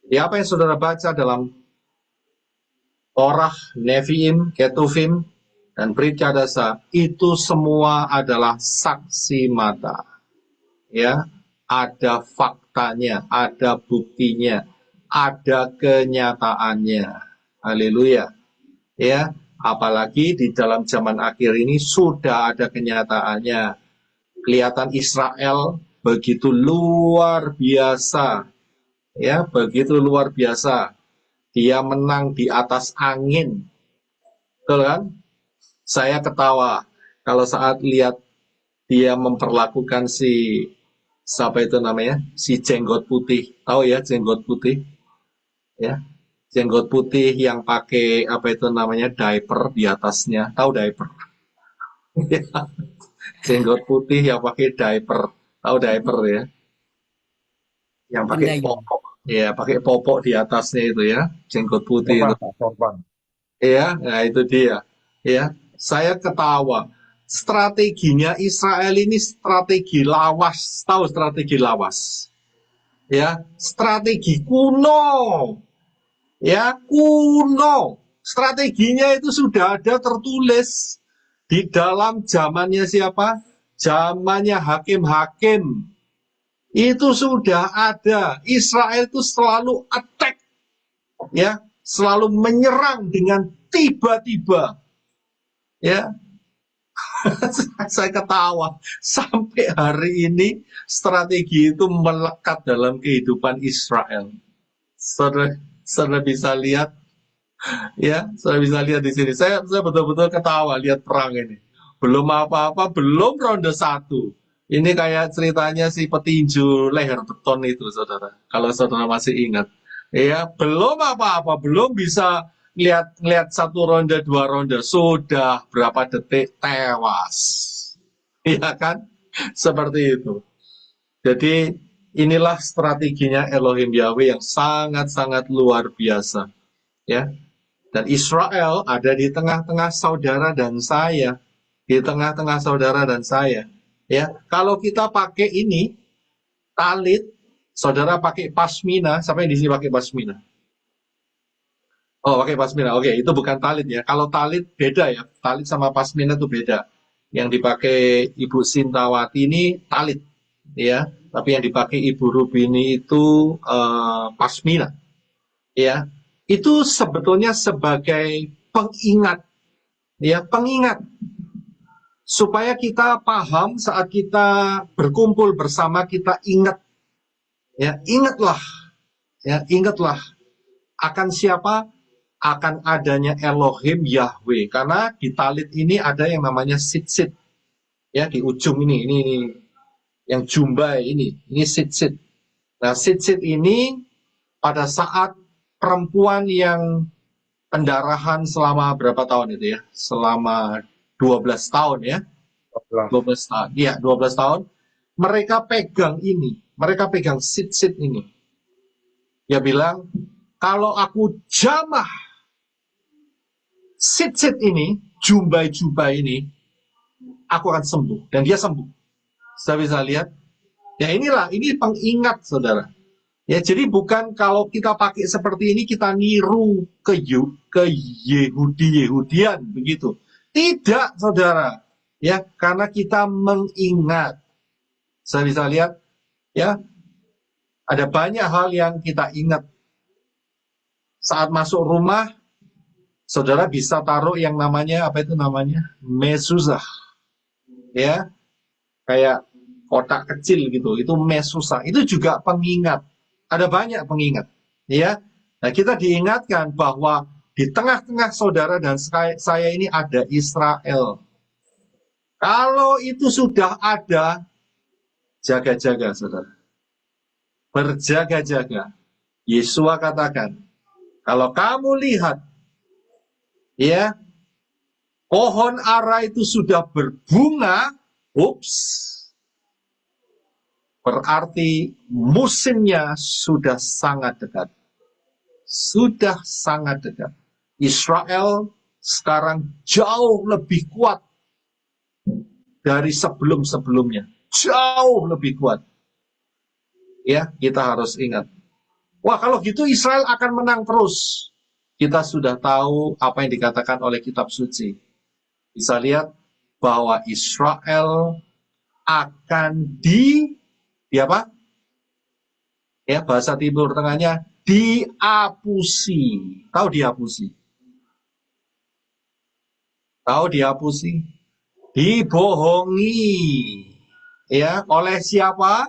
Ya, apa yang saudara baca dalam Torah, Nevi'im, Ketuvim, dan Brit Kadasa, itu semua adalah saksi mata. Ya, ada faktanya, ada buktinya, ada kenyataannya. Haleluya. Ya, apalagi di dalam zaman akhir ini sudah ada kenyataannya. Kelihatan Israel begitu luar biasa, ya, begitu luar biasa. Dia menang di atas angin, betul kan? Saya ketawa kalau saat lihat dia memperlakukan siapa itu namanya, si jenggot putih. Tahu ya jenggot putih, ya, jenggot putih yang pakai apa itu namanya diaper di atasnya. Tahu diaper? Jenggot putih yang pakai diaper, tahu diaper ya? Yang pakai popok, ya, pakai popok di atasnya itu ya, jenggot putih itu. Ya, nah itu dia. Ya, saya ketawa. Strateginya Israel ini strategi lawas, tahu strategi lawas? Ya, strategi kuno. Ya, kuno. Strateginya itu sudah ada tertulis di dalam zamannya siapa? Zamannya hakim-hakim. Itu sudah ada. Israel itu selalu attack. Ya, selalu menyerang dengan tiba-tiba. Ya. Saya ketawa. Sampai hari ini strategi itu melekat dalam kehidupan Israel. Saudara bisa lihat. Ya, saya bisa lihat di sini. Saya betul-betul ketawa lihat perang ini. Belum apa-apa, belum ronde 1. Ini kayak ceritanya si petinju leher beton itu, saudara. Kalau saudara masih ingat. Ya, belum apa-apa, belum bisa lihat 1 ronde, 2 ronde. Sudah berapa detik tewas. Iya kan? Seperti itu. Jadi inilah strateginya Elohim Yahweh yang sangat-sangat luar biasa. Ya. Dan Israel ada di tengah-tengah saudara dan saya. Di tengah-tengah saudara dan saya. Ya, kalau kita pakai ini, talit, saudara pakai pasmina. Siapa yang di sini pakai pasmina? Oh, pakai pasmina. Oke, itu bukan talit ya. Kalau talit beda ya. Talit sama pasmina itu beda. Yang dipakai Ibu Sintawati ini talit. Ya, tapi yang dipakai Ibu Rubini itu pasmina. Ya. Itu sebetulnya sebagai pengingat, ya, pengingat supaya kita paham saat kita berkumpul bersama, kita ingat, ya, ingatlah akan siapa, akan adanya Elohim Yahweh, karena di talit ini ada yang namanya sit-sit, ya, di ujung ini yang jumbai ini sit-sit. Nah, sit-sit ini pada saat perempuan yang pendarahan selama berapa tahun itu ya? Selama 12 tahun ya. 12 tahun. Iya, 12 tahun. Mereka pegang ini. Mereka pegang sit-sit ini. Dia bilang, kalau aku jamah sit-sit ini, jumbai-jumbai ini, aku akan sembuh. Dan dia sembuh. Saya bisa lihat. Ya inilah, ini pengingat saudara. Ya, jadi bukan kalau kita pakai seperti ini kita niru ke Yehudi-Yehudian begitu. Tidak, saudara. Ya, karena kita mengingat. Saya bisa lihat, ya, ada banyak hal yang kita ingat. Saat masuk rumah, saudara bisa taruh yang namanya, apa itu namanya? Mezuzah. Ya, kayak kotak kecil gitu. Itu mezuzah. Itu juga pengingat. Ada banyak pengingat. Ya, nah kita diingatkan bahwa di tengah-tengah saudara dan saya ini ada Israel. Kalau itu sudah ada, jaga-jaga, saudara. Berjaga-jaga. Yesua katakan, kalau kamu lihat, ya, pohon ara itu sudah berbunga, berarti musimnya sudah sangat dekat. Sudah sangat dekat. Israel sekarang jauh lebih kuat dari sebelum-sebelumnya. Jauh lebih kuat. Ya, kita harus ingat. Wah, kalau gitu Israel akan menang terus. Kita sudah tahu apa yang dikatakan oleh kitab suci. Bisa lihat bahwa Israel akan di apa? Ya, bahasa Timur Tengahnya diapusi. Tahu diapusi? Tahu diapusi? Dibohongi. Ya, oleh siapa?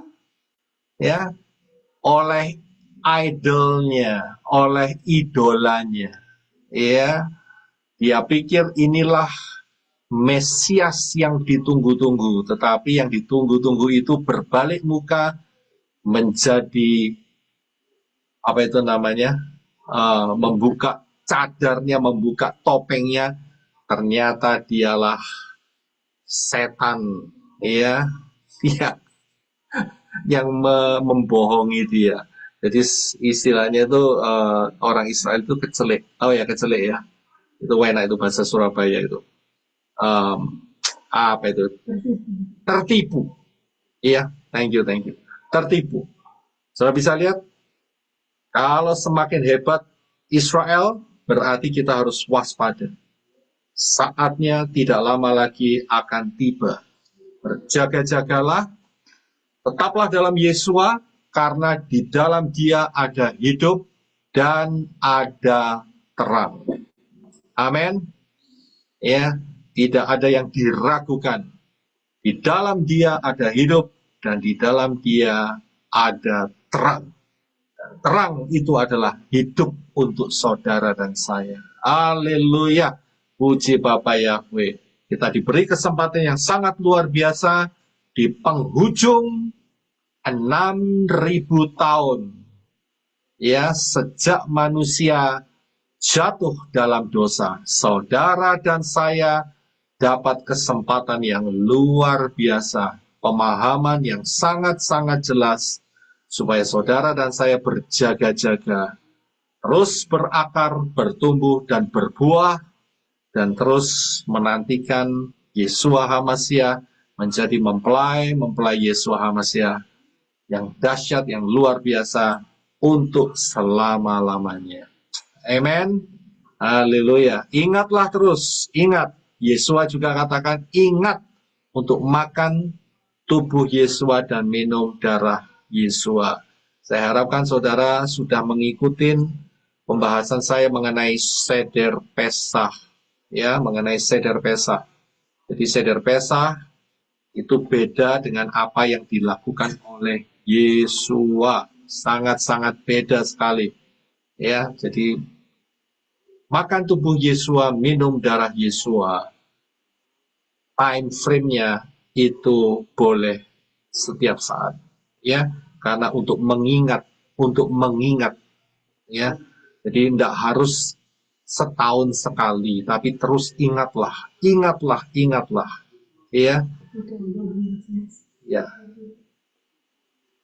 Ya, oleh idolnya, oleh idolanya. Ya, dia pikir inilah Mesias yang ditunggu-tunggu, tetapi yang ditunggu-tunggu itu berbalik muka menjadi apa itu namanya? Membuka cadarnya, membuka topengnya, ternyata dialah setan, ya, yang membohongi dia. Jadi istilahnya itu orang Israel itu kecelek. Oh ya, kecelek ya. Itu wena, itu bahasa Surabaya itu. Apa itu? Tertipu. Iya, thank you. Tertipu. Saudara bisa lihat, kalau semakin hebat Israel, berarti kita harus waspada. Saatnya tidak lama lagi akan tiba. Berjaga-jagalah, tetaplah dalam Yesua, karena di dalam Dia ada hidup dan ada terang. Amin. Ya, tidak ada yang diragukan. Di dalam Dia ada hidup dan di dalam Dia ada terang. Dan terang itu adalah hidup untuk saudara dan saya. Haleluya. Puji Bapa Yahweh. Kita diberi kesempatan yang sangat luar biasa di penghujung 6.000 tahun. Ya, sejak manusia jatuh dalam dosa, saudara dan saya dapat kesempatan yang luar biasa, pemahaman yang sangat-sangat jelas, supaya saudara dan saya berjaga-jaga, terus berakar, bertumbuh, dan berbuah, dan terus menantikan Yesua HaMasiah menjadi mempelai Yesua HaMasiah yang dahsyat, yang luar biasa untuk selama-lamanya. Amen. Haleluya. Ingatlah terus, ingat. Yesua juga katakan, ingat untuk makan tubuh Yesua dan minum darah Yesua. Saya harapkan saudara sudah mengikuti pembahasan saya mengenai Seder Pesah. Ya, mengenai Seder Pesah. Jadi Seder Pesah itu beda dengan apa yang dilakukan oleh Yesua. Sangat-sangat beda sekali. Ya, jadi makan tubuh Yesua, minum darah Yesua. Time frame-nya itu boleh setiap saat. Ya, karena untuk mengingat, ya. Jadi tidak harus setahun sekali, tapi terus ingatlah. Ya. Ya.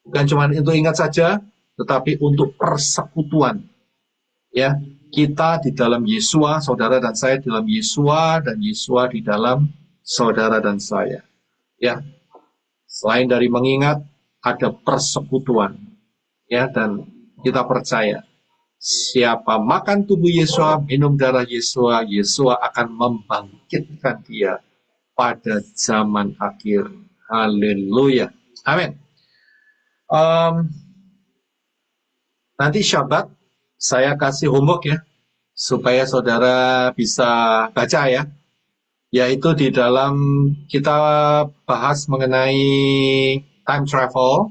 Bukan cuma untuk ingat saja, tetapi untuk persekutuan. Ya, kita di dalam Yesua, saudara dan saya di dalam Yesua, dan Yesua di dalam saudara dan saya. Ya. Selain dari mengingat, ada persekutuan. Ya, dan kita percaya Siapa makan tubuh Yesua, minum darah Yesua, Yesua akan membangkitkan dia pada zaman akhir. Haleluya. Amin. Nanti Syabat saya kasih homework ya, supaya saudara bisa baca ya. Yaitu di dalam kita bahas mengenai time travel.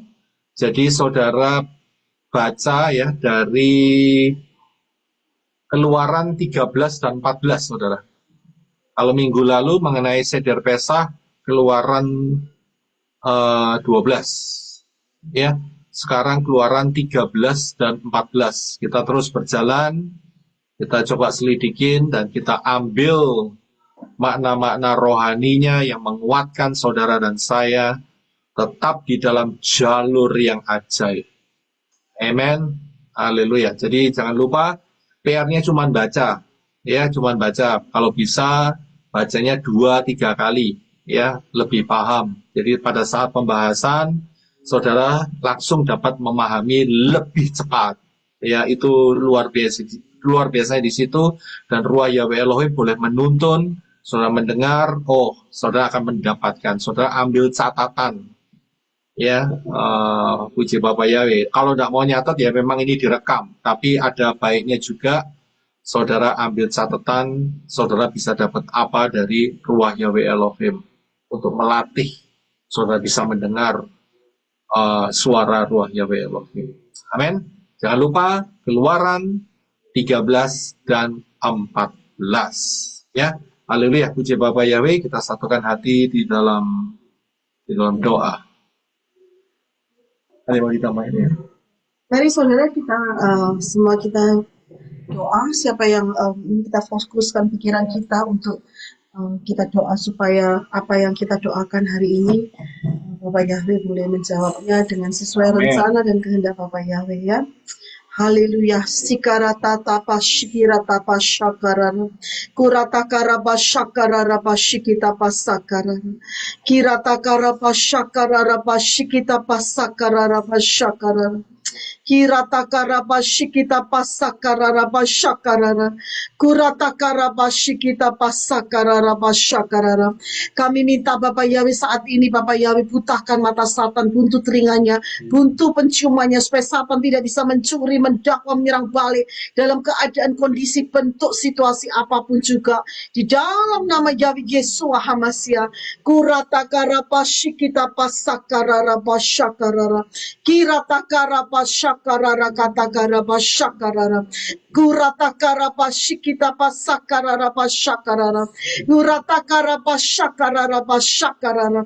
Jadi saudara baca ya dari Keluaran 13 dan 14 saudara. Kalau minggu lalu mengenai Seder Pesah, Keluaran 12 ya. Sekarang Keluaran 13 dan 14. Kita terus berjalan, kita coba selidikin dan kita ambil makna-makna rohaninya yang menguatkan saudara dan saya tetap di dalam jalur yang ajaib. Amen. Haleluya. Jadi jangan lupa PR-nya cuma baca. Ya, cuma baca. Kalau bisa bacanya 2-3 kali ya, lebih paham. Jadi pada saat pembahasan saudara langsung dapat memahami lebih cepat. Ya, itu luar biasa di situ, dan Ruah Yahweh Elohim boleh menuntun, saudara mendengar, saudara akan mendapatkan, saudara ambil catatan. Ya, puji Bapak Yahweh. Kalau tidak mau nyatat ya memang ini direkam, tapi ada baiknya juga saudara ambil catatan, saudara bisa dapat apa dari Ruah Yahweh Elohim untuk melatih saudara bisa mendengar suara Ruah Yahweh Elohim. Amin. Jangan lupa Keluaran 13 dan 14. Ya, haleluya. Puji Bapak Yahweh, kita satukan hati di dalam doa. Ada yang mau ditambahin ya? Mari saudara kita semua kita doa, siapa yang kita fokuskan pikiran kita untuk kita doa supaya apa yang kita doakan hari ini Bapak Yahweh boleh menjawabnya dengan sesuai rencana dan kehendak Bapak Yahweh ya. Haleluya. Sikarata tapa shikirata pashakarana. Kurata karaba shakarara pashikita pasakarana. Kirata karaba shakarara pashikita pasakarara pashakarana. Kirata karaba shikita pasakarara pashakarara. Kurata karaba shikita pasakarara pashakarara. Kami minta Bapak Yahweh saat ini Bapak Yahweh putahkan mata Satan, buntu telinganya, buntu penciumannya supaya Satan tidak bisa mencuri, mendakwa, menyerang balik dalam keadaan kondisi bentuk situasi apapun juga di dalam nama Yahweh Yesua Hamasya. Kurata karaba shikita pasakarara pashakarara. Kirata karaba shakarara kata karaba shakarara. Kurata karaba shikita pasakarara pashakarara. Kurata karaba shakarara pashakarara.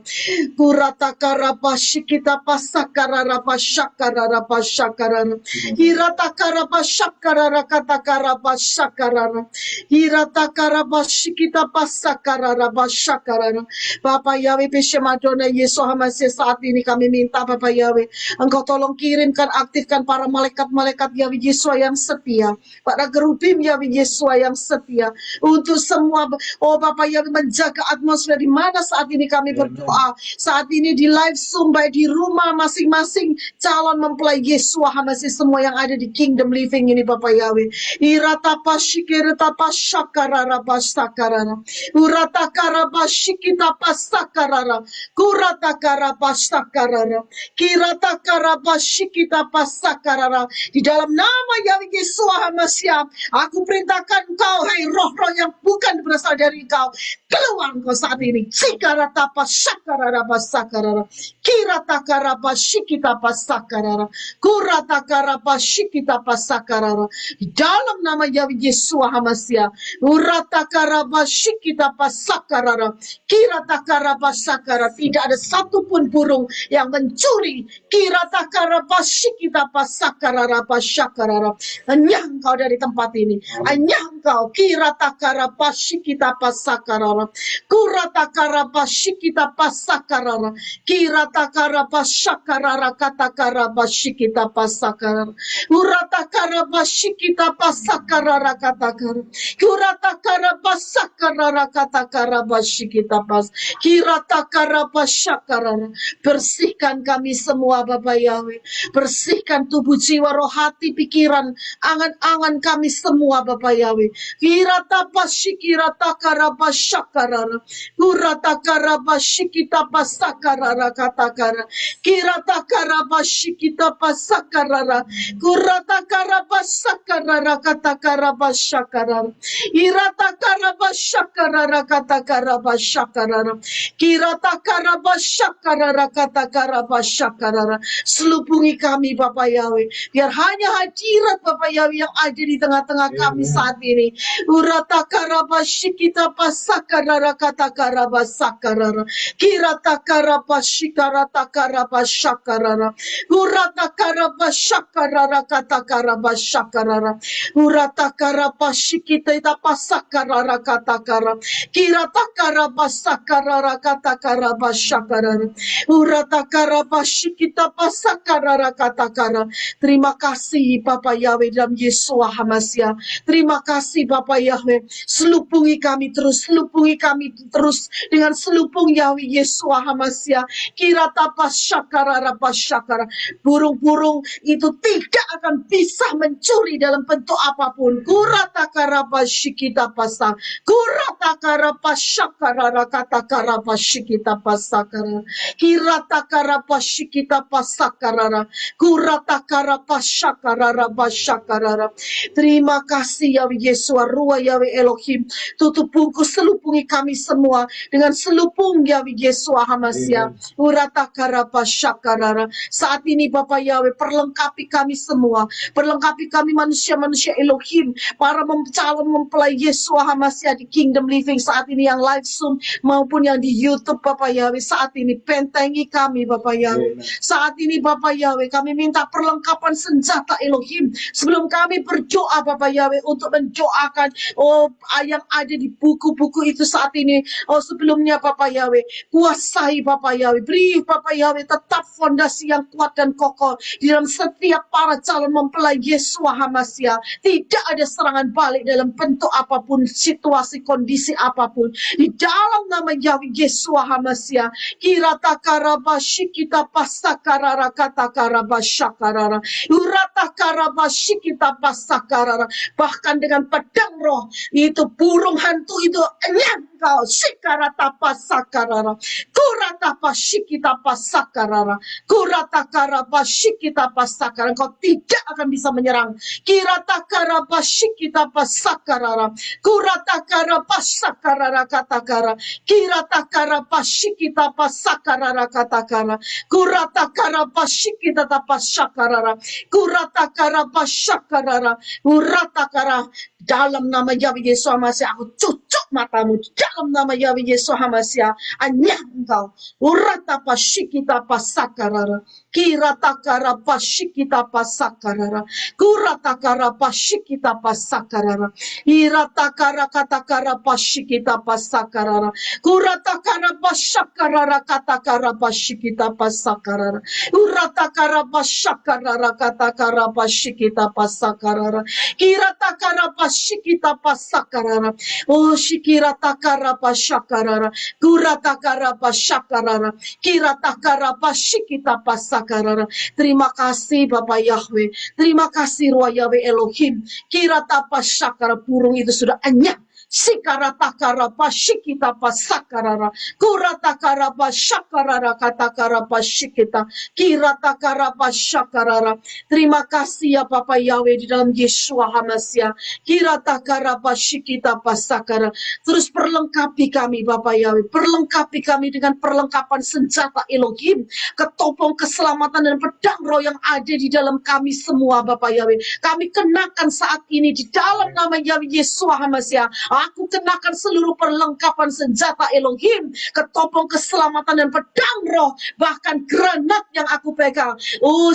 Kurata karaba shikita pasakarara pashakarara pashakarara. Hirata karaba shakarara kata karaba shakarara. Hirata karaba shikita pasakarara pashakarara. Bapak Yahweh Peshemadona Yesus Hamasya, saat ini kami minta Bapak Yahweh, Engkau tolong kirimkan, aktifkan para malaikat-malaikat Yahweh Yesus yang setia, para gerubim Yahweh Yesus yang setia, untuk semua Bapak Yahweh menjaga atmosfer di mana saat ini kami berdoa, saat ini di live Zoom, baik di rumah masing-masing calon mempelai Yesus Hamasya, semua yang ada di Kingdom Living ini Bapak Yahweh. Irata pasikirata pasakarara pasakarara. Urata karabashikita pasakarara. Kurata karabasakarara. Kirata karabashikita pasakarara. Di dalam nama Yahweh Yesus Hamasya, aku perintahkan engkau, hai roh-roh yang bukan berasal dari engkau, keluar engkau saat ini. Sikarata pasakarara pasakarara. Kirata karabashikita pasakarara. Kurata karabashikita pasakarara. Di dalam nama Yahweh Yesus Hamasya, urata karabashikita pasakarara. Kirata karabasakara, tidak ada satupun burung yang mencuri. Kirata karabashikita pasakarara pasakarara. Enyah engkau dari tempat ini, enyah engkau Engkau. Kiratakara pasikita pasakarara. Kuratakara pasikita pasakarara. Kiratakara pasakarara katakara pasikita pasakarara. Uratakara pasikita pasakarara katakara. Kuratakara pasakarara katakara pasikita pas. Kiratakara pasakarara. Bersihkan kami semua Bapak Yahweh. Bersihkan tubuh, jiwa, roh, hati, pikiran, angan-angan kami semua Bapak Yahweh. Kirata pasikirata karaba syakarara. Kurata karaba shikita pasakarara katakara. Kirata karaba shikita pasakarara. Kurata karaba sakarara katakaraba syakarara. Irata karaba syakarara katakaraba syakarara. Kirata karaba syakarara katakaraba syakarara. Selubungi kami Bapak Yahweh. Biar hanya hadirat Bapak Yahweh yang ada di tengah-tengah kami saat ini. Urata karaba shikita pasakarara katakaraba sakarara. Kirata karaba shikarata karaba shakarara. Urata karaba shakarara katakaraba shakarara. Urata karaba shikita pasakarara katakara. Kirata karaba sakarara katakaraba shakarara. Urata karaba shikita pasakarara katakara. Terima kasih Bapak Yahweh dalam Yesua Hamasya. Terima kasih Bapak Yahweh. Selubungi kami terus dengan selubung Yahweh Yesua Hamasya. Kirata pasakarara pasyakara. Burung-burung itu tidak akan bisa mencuri dalam bentuk apapun. Kurata karaba shikita pasa. Kurata karaba syakarara kata karaba shikita pasakara. Kirata karaba shikita pasakarara. Kurata karaba syakarara basyakarara. Terima kasih Yahweh Yesua Ruah Yahweh Elohim. Tutup bungkus selubungi kami semua dengan selubung Yahweh Yesua Hamasya. Urata karaba syakarara. Saat ini Bapak Yahweh perlengkapi kami semua. Perlengkapi kami manusia-manusia Elohim. Para calon mempelai Yesua Hamasya di Kingdom Living saat ini yang live Zoom maupun yang di YouTube Bapak Yahweh. Saat ini bentengi kami Bapak Yahweh. Saat ini Bapak Yahweh kami minta perlengkapan senjata Elohim. Sebelum kami berdoa Bapak Yahweh untuk mendoakan yang ada di buku-buku itu saat ini. Sebelumnya Bapak Yahweh kuasai Bapak Yahweh. Beri Bapak Yahweh tetap fondasi yang kuat dan kokoh di dalam setiap para calon mempelai Yesua Hamasya. Tidak ada serangan balik dalam bentuk apapun, situasi kondisi apapun. Di dalam nama Yahweh Yesua Hamasya. Kirata karaba shikita pasakarara kata karaba syakarara. Urata karaba shikita pasakarara. Bahkan dengan pedang roh itu burung hantu itu engkau sikarata pasakarara. Kurata pasikita pasakarara. Kurata karaba shikita pasakarara. Engkau tidak akan bisa menyerang. Kirata karaba shikita pasakarara. Kurata karaba sakarara katakara. Kirata karaba shikita pasakarara katakara. Kurata karaba shikita pasakarara. Kurata karaba syakarara. Urata kara. Dalam nama Yahweh Yesus Hamasya aku cucuk matamu. Dalam nama Yahweh Yesus Hamasya hanya engkau. Urata pasikita pasakarara. Kirata kara pasikita pasakarara. Kurata kara pasikita pasakarara. Irata kara kata kara pasikita pasakarara. Kurata kara pasakarara kata kara pasikita pasakarara. Urata kara pasakarara kata kara pasikita pasakarara. Kirata kara pasikita pasakarara. Oh shikirata kara pasakarara. Kurata kara pasakarara. Kirata kara pasikita pasakarara. Terima kasih Bapak Yahweh. Terima kasih Ruah Yahweh Elohim. Kirata pasakara burung itu sudah anyam. Sikarata karapa shikita pasakarara. Kurata karapa syakarara kata karapa shikita. Kirata karapa syakarara. Terima kasih ya Bapak Yahweh di dalam Yesua Hamasya. Kirata karapa shikita pasakara. Terus perlengkapi kami Bapak Yahweh. Perlengkapi kami dengan perlengkapan senjata Elohim. Ketopong keselamatan dan pedang roh yang ada di dalam kami semua Bapak Yahweh. Kami kenakan saat ini di dalam nama Yahweh Yesua Hamasya. Aku kenakan seluruh perlengkapan senjata Elohim, ketopong keselamatan dan pedang roh, bahkan granat yang aku pegang.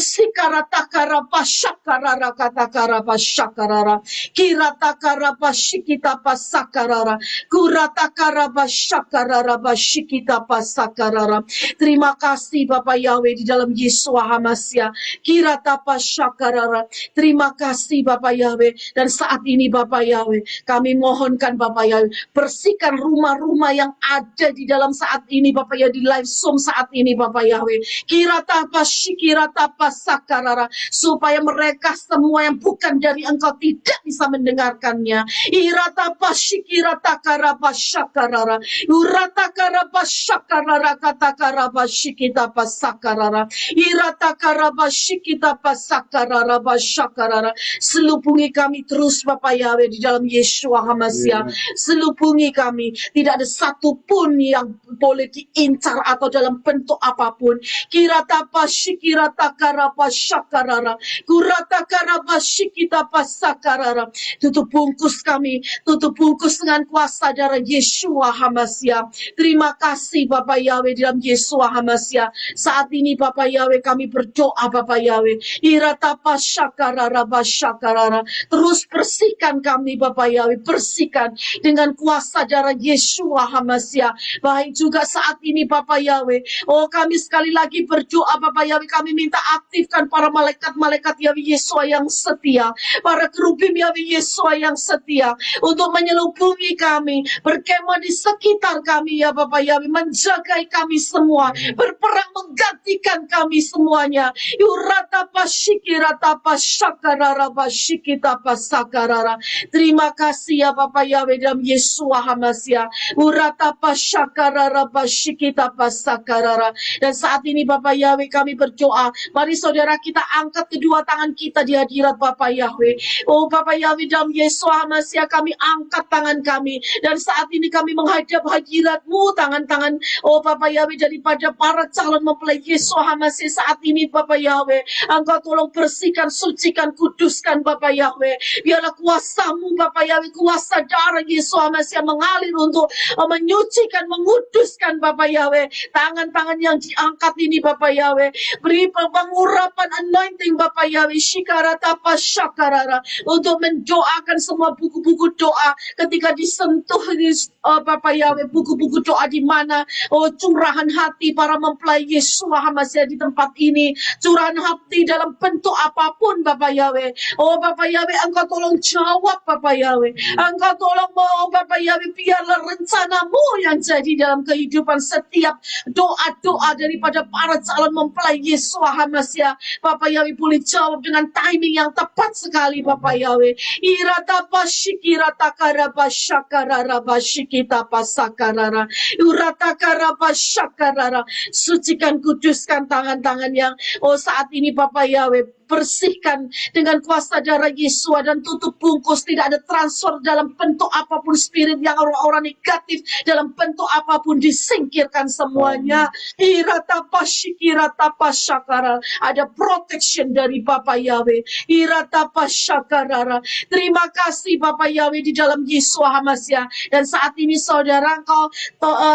Sikaratakara pasyakarara katakara pasyakarara, kiratakara pasyikita pasakarara, kuratakara pasyakarara pasyikita pasakarara. Terima kasih Bapak Yahweh di dalam Yesua Hamasya. Kirata pasyakarara. Terima kasih Bapak Yahweh. Dan saat ini Bapak Yahweh, kami mohonkan Bapak Yahweh, bersihkan rumah-rumah yang ada di dalam saat ini Bapak Yahweh, di live Zoom saat ini Bapak Yahweh. Kirata pasyikirata pasakarara, supaya mereka semua yang bukan dari Engkau tidak bisa mendengarkannya. Irata pasyikirata karapasyakarara, urata karapasyakarara kata karapashikita pasakarara, irata karapashikita pasakarara pasyakarara. Selubungi kami terus Bapak Yahweh di dalam Yeshua Hamasya. Selubungi kami, tidak ada satupun yang boleh diincar atau dalam bentuk apapun. Kirata pasyikirata karapasyakarara, kurata karapashikita pasakarara. Tutup bungkus kami, tutup bungkus dengan kuasa darah Yeshua Hamasya. Terima kasih Bapak Yahweh di dalam Yeshua Hamasya. Saat ini Bapak Yahweh kami berdoa Bapak Yahweh. Irata pasyakarara pasyakarara. Terus bersihkan kami Bapak Yahweh, bersihkan dengan kuasa darah Yeshua Hamasya. Baik juga saat ini Bapak Yahweh. Oh, kami sekali lagi berdoa Bapak Yahweh, kami minta aktifkan para malaikat-malaikat Yahweh Yesua yang setia, para kerubim Yahweh Yesua yang setia, untuk menyelubungi kami, berkemah di sekitar kami ya Bapak Yahweh, menjagai kami semua, berperang menggantikan kami semuanya. Yurata pasyikirata pasyakarara pasyikita pasakarara. Terima kasih ya Bapak Yahweh dalam Yesua Hamasya. Urata pasyakarara pasyikita pasakarara. Dan saat ini Bapak Yahweh kami berdoa, mari saudara kita angkat kedua tangan kita di hadirat Bapak Yahweh. Oh Bapak Yahweh dalam Yesua Hamasya, kami angkat tangan kami, dan saat ini kami menghadap hadirat-Mu, tangan-tangan oh Bapak Yahweh daripada para calon mempelai Yesua Hamasya saat ini Bapak Yahweh. Engkau tolong bersihkan, sucikan, kuduskan Bapak Yahweh. Biarlah kuasa-Mu Bapak Yahweh, kuasa darah Yesua Hamasya mengalir untuk menyucikan, menguduskan Bapak Yahweh. Tangan-tangan yang diangkat ini Bapak Yahweh, beri pengurapan anointing Bapak Yahweh, shikarata pasyakarara, untuk mendoakan semua buku-buku doa ketika disentuh ini Bapak Yahweh, buku-buku doa di mana curahan hati para mempelai Yesua Hamasya di tempat ini, curahan hati dalam bentuk apapun Bapak Yahweh. Oh Bapak Yahweh, Engkau tolong jawab Bapak Yahweh, Engkau tolong Bapak Yahweh, biarlah rencana-Mu yang jadi dalam kehidupan setiap doa-doa daripada para calon mempelai Yesua Hamasya. Bapak Yahweh boleh jawab dengan timing yang tepat sekali Bapak Yahweh. Irata pasyikirata karabasyakarara basyikita pasakarara, urata karabasyakarara. Sucikan, kuduskan tangan-tangan yang saat ini Bapak Yahweh, bersihkan dengan kuasa darah Yesua, dan tutup bungkus, tidak ada transfer dalam bentuk apapun, spirit yang orang-orang negatif dalam bentuk apapun disingkirkan semuanya. Irata pasyikirata pasyakara, ada protection dari Bapak Yahweh. Irata pasyakarara. Terima kasih Bapak Yahweh di dalam Yesua Hamasya. Dan saat ini saudara, Engkau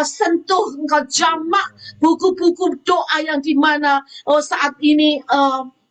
sentuh, Engkau jamak buku-buku doa yang dimana saat ini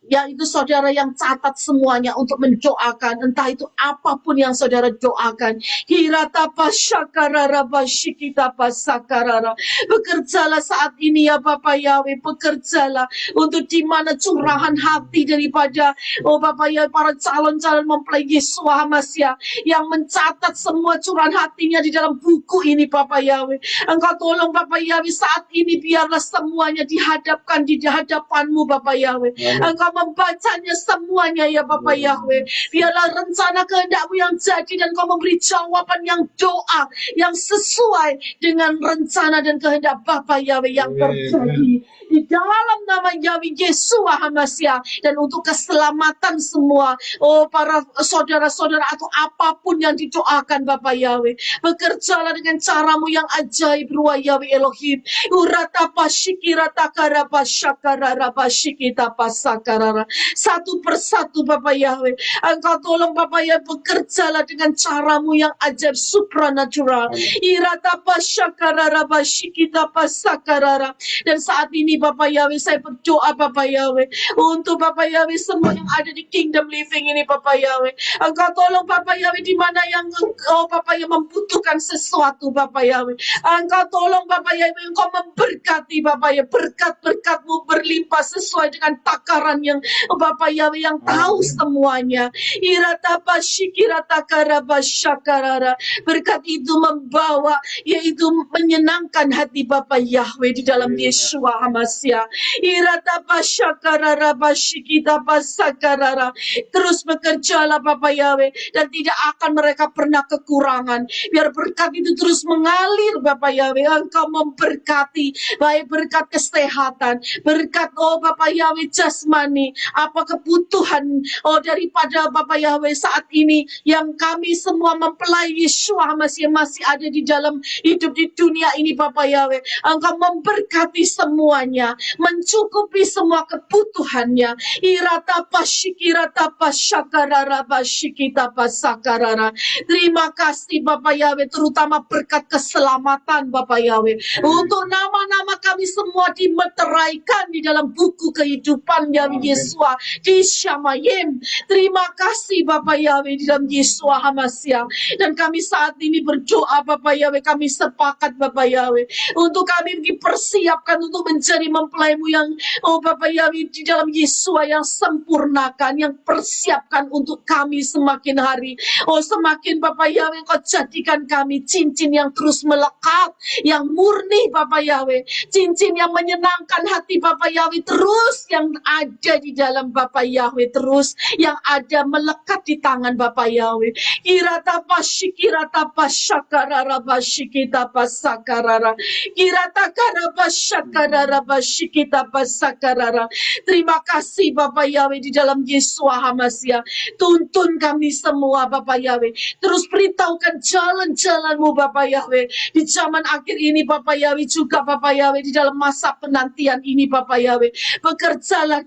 yaitu saudara yang catat semuanya untuk mendoakan, entah itu apapun yang saudara doakan. Hirata pasyakarara basyikita pasakarara. Bekerjalah saat ini ya Bapak Yahweh, bekerjalah untuk di mana curahan hati daripada Bapak Yahweh para calon-calon mempelai Yesua Hamasya yang mencatat semua curahan hatinya di dalam buku ini Bapak Yahweh. Engkau tolong Bapak Yahweh saat ini, biarlah semuanya dihadapkan di hadapan-Mu Bapak Yahweh. Engkau membacanya semuanya ya Bapak Yahweh. Biarlah rencana kehendak-Mu yang jadi, dan Kau memberi jawaban yang doa yang sesuai dengan rencana dan kehendak Bapak Yahweh yang terjadi di di dalam nama Yahweh Yeshua HaMashiach, dan untuk keselamatan semua, oh para saudara-saudara atau apapun yang didoakan Bapak Yahweh, bekerjalah dengan caramu yang ajaib Ruah Yahweh Elohim. Urata pasyikira takara pasyakara rapasyikita pasakarara. Satu persatu Bapak Yahweh, Engkau tolong Bapak Yahweh, bekerjalah dengan caramu yang ajaib supranatural. Irata pasyakara rapasyikita pasakarara. Dan saat ini Bapak Yahweh, saya berdoa Bapak Yahweh, untuk Bapak Yahweh semua yang ada di Kingdom Living ini Bapak Yahweh. Engkau tolong Bapak Yahweh, di mana yang Engkau Bapak Yahweh membutuhkan sesuatu Bapak Yahweh. Engkau tolong Bapak Yahweh, Engkau memberkati Bapak Yahweh, berkat-berkat-Mu berlimpah sesuai dengan takaran yang Bapak Yahweh yang tahu semuanya. Irata pasyikirata karabasyakarara. Berkat itu membawa, yaitu menyenangkan hati Bapak Yahweh di dalam Yeshua HaMashiach. Irata pasyakarara pasyikita pasakarara. Terus bekerjalah Bapak Yahweh, dan tidak akan mereka pernah kekurangan. Biar berkat itu terus mengalir Bapak Yahweh. Engkau memberkati, baik berkat kesehatan, berkat Bapak Yahweh jasmani, apa kebutuhan daripada Bapak Yahweh saat ini yang kami semua mempelai Yeshua masih ada di dalam hidup di dunia ini Bapak Yahweh. Engkau memberkati semuanya, mencukupi semua kebutuhannya. Irata pasyikirata pasyakarara pasyikita pasakarara. Terima kasih Bapak Yahweh, terutama berkat keselamatan Bapak Yahweh. Untuk nama-nama kami semua dimeteraikan di dalam buku kehidupan Yahweh Yeshua di Shamayim. Terima kasih Bapak Yahweh di dalam Yeshua HaMashiach. Dan kami saat ini berdoa Bapak Yahweh, kami sepakat Bapak Yahweh, untuk kami dipersiapkan untuk menjadi mempelai-Mu yang Bapak Yahweh di dalam Yeshua yang sempurnakan, yang persiapkan untuk kami semakin hari. Semakin Bapak Yahweh Engkau jadikan kami cincin yang terus melekat, yang murni Bapak Yahweh, cincin yang menyenangkan hati Bapak Yahweh, terus yang ada di dalam Bapak Yahweh, terus yang ada melekat di tangan Bapak Yahweh. Kirata pasyikirata pasyakarara pasyikita pasakarara. Kirata karabasyakarara pasyikita pasakarara. Terima kasih Bapak Yahweh di dalam Yeshua HaMashiach. Tuntun kami semua Bapak Yahweh, terus beritahukan jalan-jalan-Mu Bapak Yahweh di zaman akhir ini Bapak Yahweh, juga Bapak Yahweh di dalam masa penantian ini Bapak Yahweh. Bekerjalah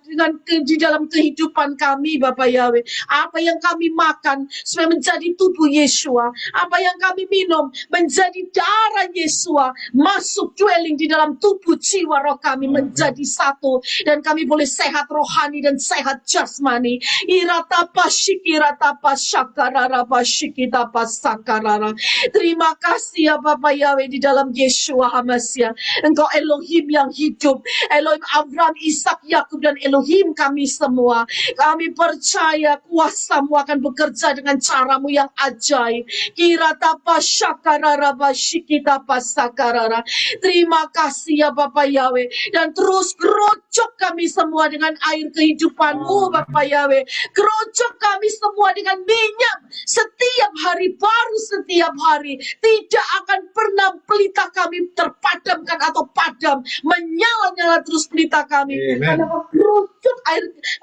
di dalam kehidupan kami Bapak Yahweh. Apa yang kami makan supaya menjadi tubuh Yeshua, apa yang kami minum menjadi darah Yeshua, masuk dwelling di dalam tubuh jiwa roh kami menjadi satu, dan kami boleh sehat rohani dan sehat jasmani. Irata pasyikirata pasyakarara pasyikita pasakarara. Terima kasih ya Bapak Yahweh di dalam Yeshua HaMashiach. Engkau Elohim yang hidup, Elohim Abraham, Ishak, Yakub, dan Elohim kami semua. Kami percaya kuasa-Mu akan bekerja dengan cara-Mu yang ajaib. Kirata pasyakarara pasyikita pasakarara. Terima kasih ya Bapak Yahweh, dan terus gerojok kami semua dengan air kehidupan-Mu Bapak Yahweh. Gerojok kami semua dengan minyak setiap hari, baru setiap hari. Tidak akan pernah pelita kami terpadamkan atau padam, menyala-nyala terus pelita kami. Karena gerojok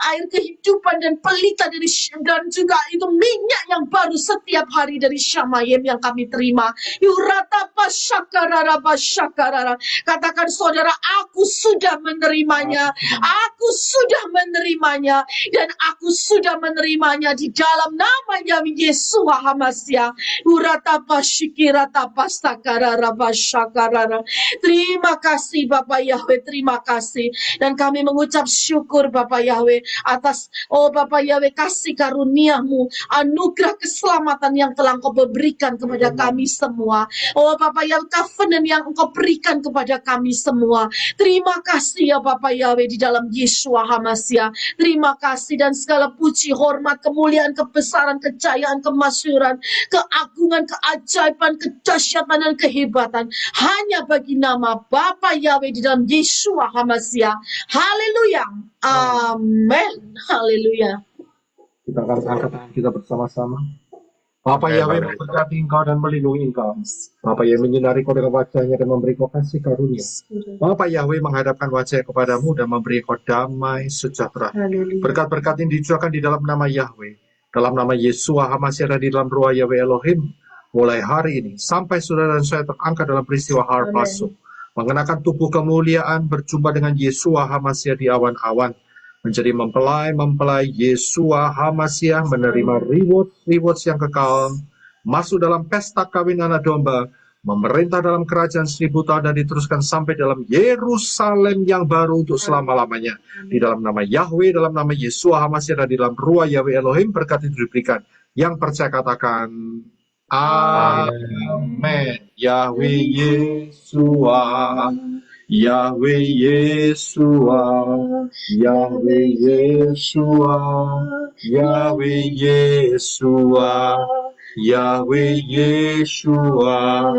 air kehidupan dan pelita dari, dan juga itu minyak yang baru setiap hari dari Shamayim yang kami terima. Yurata pasyakarara pasyakarara. Katakan saudara, aku sudah menerimanya. Aku sudah menerimanya, dan aku sudah menerimanya di dalam nama Yahweh Yeshua HaMashiach. Urata pasyikirata pasakarara pasyakarara. Terima kasih Bapak Yahweh, terima kasih. Dan kami mengucap syukur Bapak Yahweh atas Bapak Yahweh kasih karunia-Mu, anugerah keselamatan yang telah Engkau berikan kepada kami semua. Bapak Yahweh, covenant yang Engkau berikan kepada kami semua. Terima kasih ya Bapak Yahweh di dalam Yeshua HaMashiach. Terima kasih, dan segala puji, hormat, kemuliaan, kebesaran, kejayaan, kemasyhuran, keagungan, keajaiban, kedahsyatan, dan kehebatan hanya bagi nama Bapa Yahweh di dalam Yeshua HaMashiach. Haleluya. Amin. Haleluya. Kita akan angkat tangan kita bersama-sama. Bapak Amin, Yahweh Bapak. memberkati engkau dan melindungi engkau. Bapak Yahweh menyinari kau dengan wajahnya dan memberi kau kasih karunia. Bapak Yahweh menghadapkan wajahnya kepadamu dan memberi kau damai sejahtera. Haleluya. Berkat-berkat ini dicurahkan di dalam nama Yahweh, dalam nama Yesua HaMashiach dan di dalam ruah Yahweh Elohim, mulai hari ini sampai saudara dan saya terangkat dalam peristiwa Harpazo, mengenakan tubuh kemuliaan berjumpa dengan Yesua HaMashiach di awan-awan, menjadi mempelai Yesua HaMashiach, menerima rewards yang kekal, masuk dalam pesta kawin anak domba, memerintah dalam kerajaan 1000 tahun dan diteruskan sampai dalam Yerusalem yang baru untuk selama-lamanya. Di dalam nama Yahweh, dalam nama Yesua HaMashiach dan di dalam ruah Yahweh Elohim, berkat itu diberikan. Yang percaya katakan Amin. Yahweh Yesua, Yahweh Yesua, Yahweh Yesua, Yahweh Yesua, Yahweh Yesua,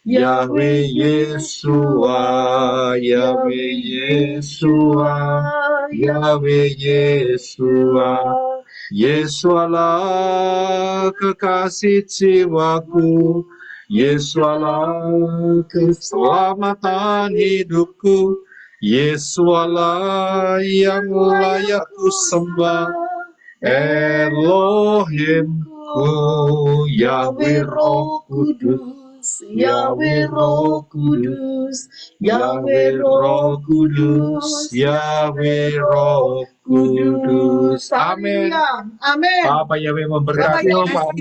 Yahweh Yesua, Yahweh Yesua, Yahweh Yesua. Yesualah kekasih jiwaku, Yesualah keselamatan hidupku, Yesualah yang layak ku sembah, Elohimku, Yahweh Roh Kudus, Yahweh Roh Kudus, Yahweh Roh Kudus, Yahweh Roh Kudus. Amin. Amin. Bapak Yahweh memberkati. Bapak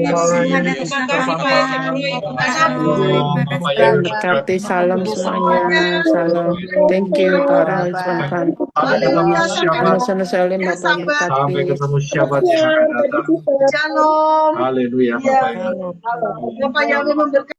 Tuhan berkati, salam semuanya, salam. Thank you Pak Roy, Tuhan. Sampai ketemu Syabat. Sama salim Bapak Sampai berkati. ketemu Syabat yang akan datang. Shalom. Haleluya. Ya. Bapak Yahweh. Bapak Yahweh memberkati.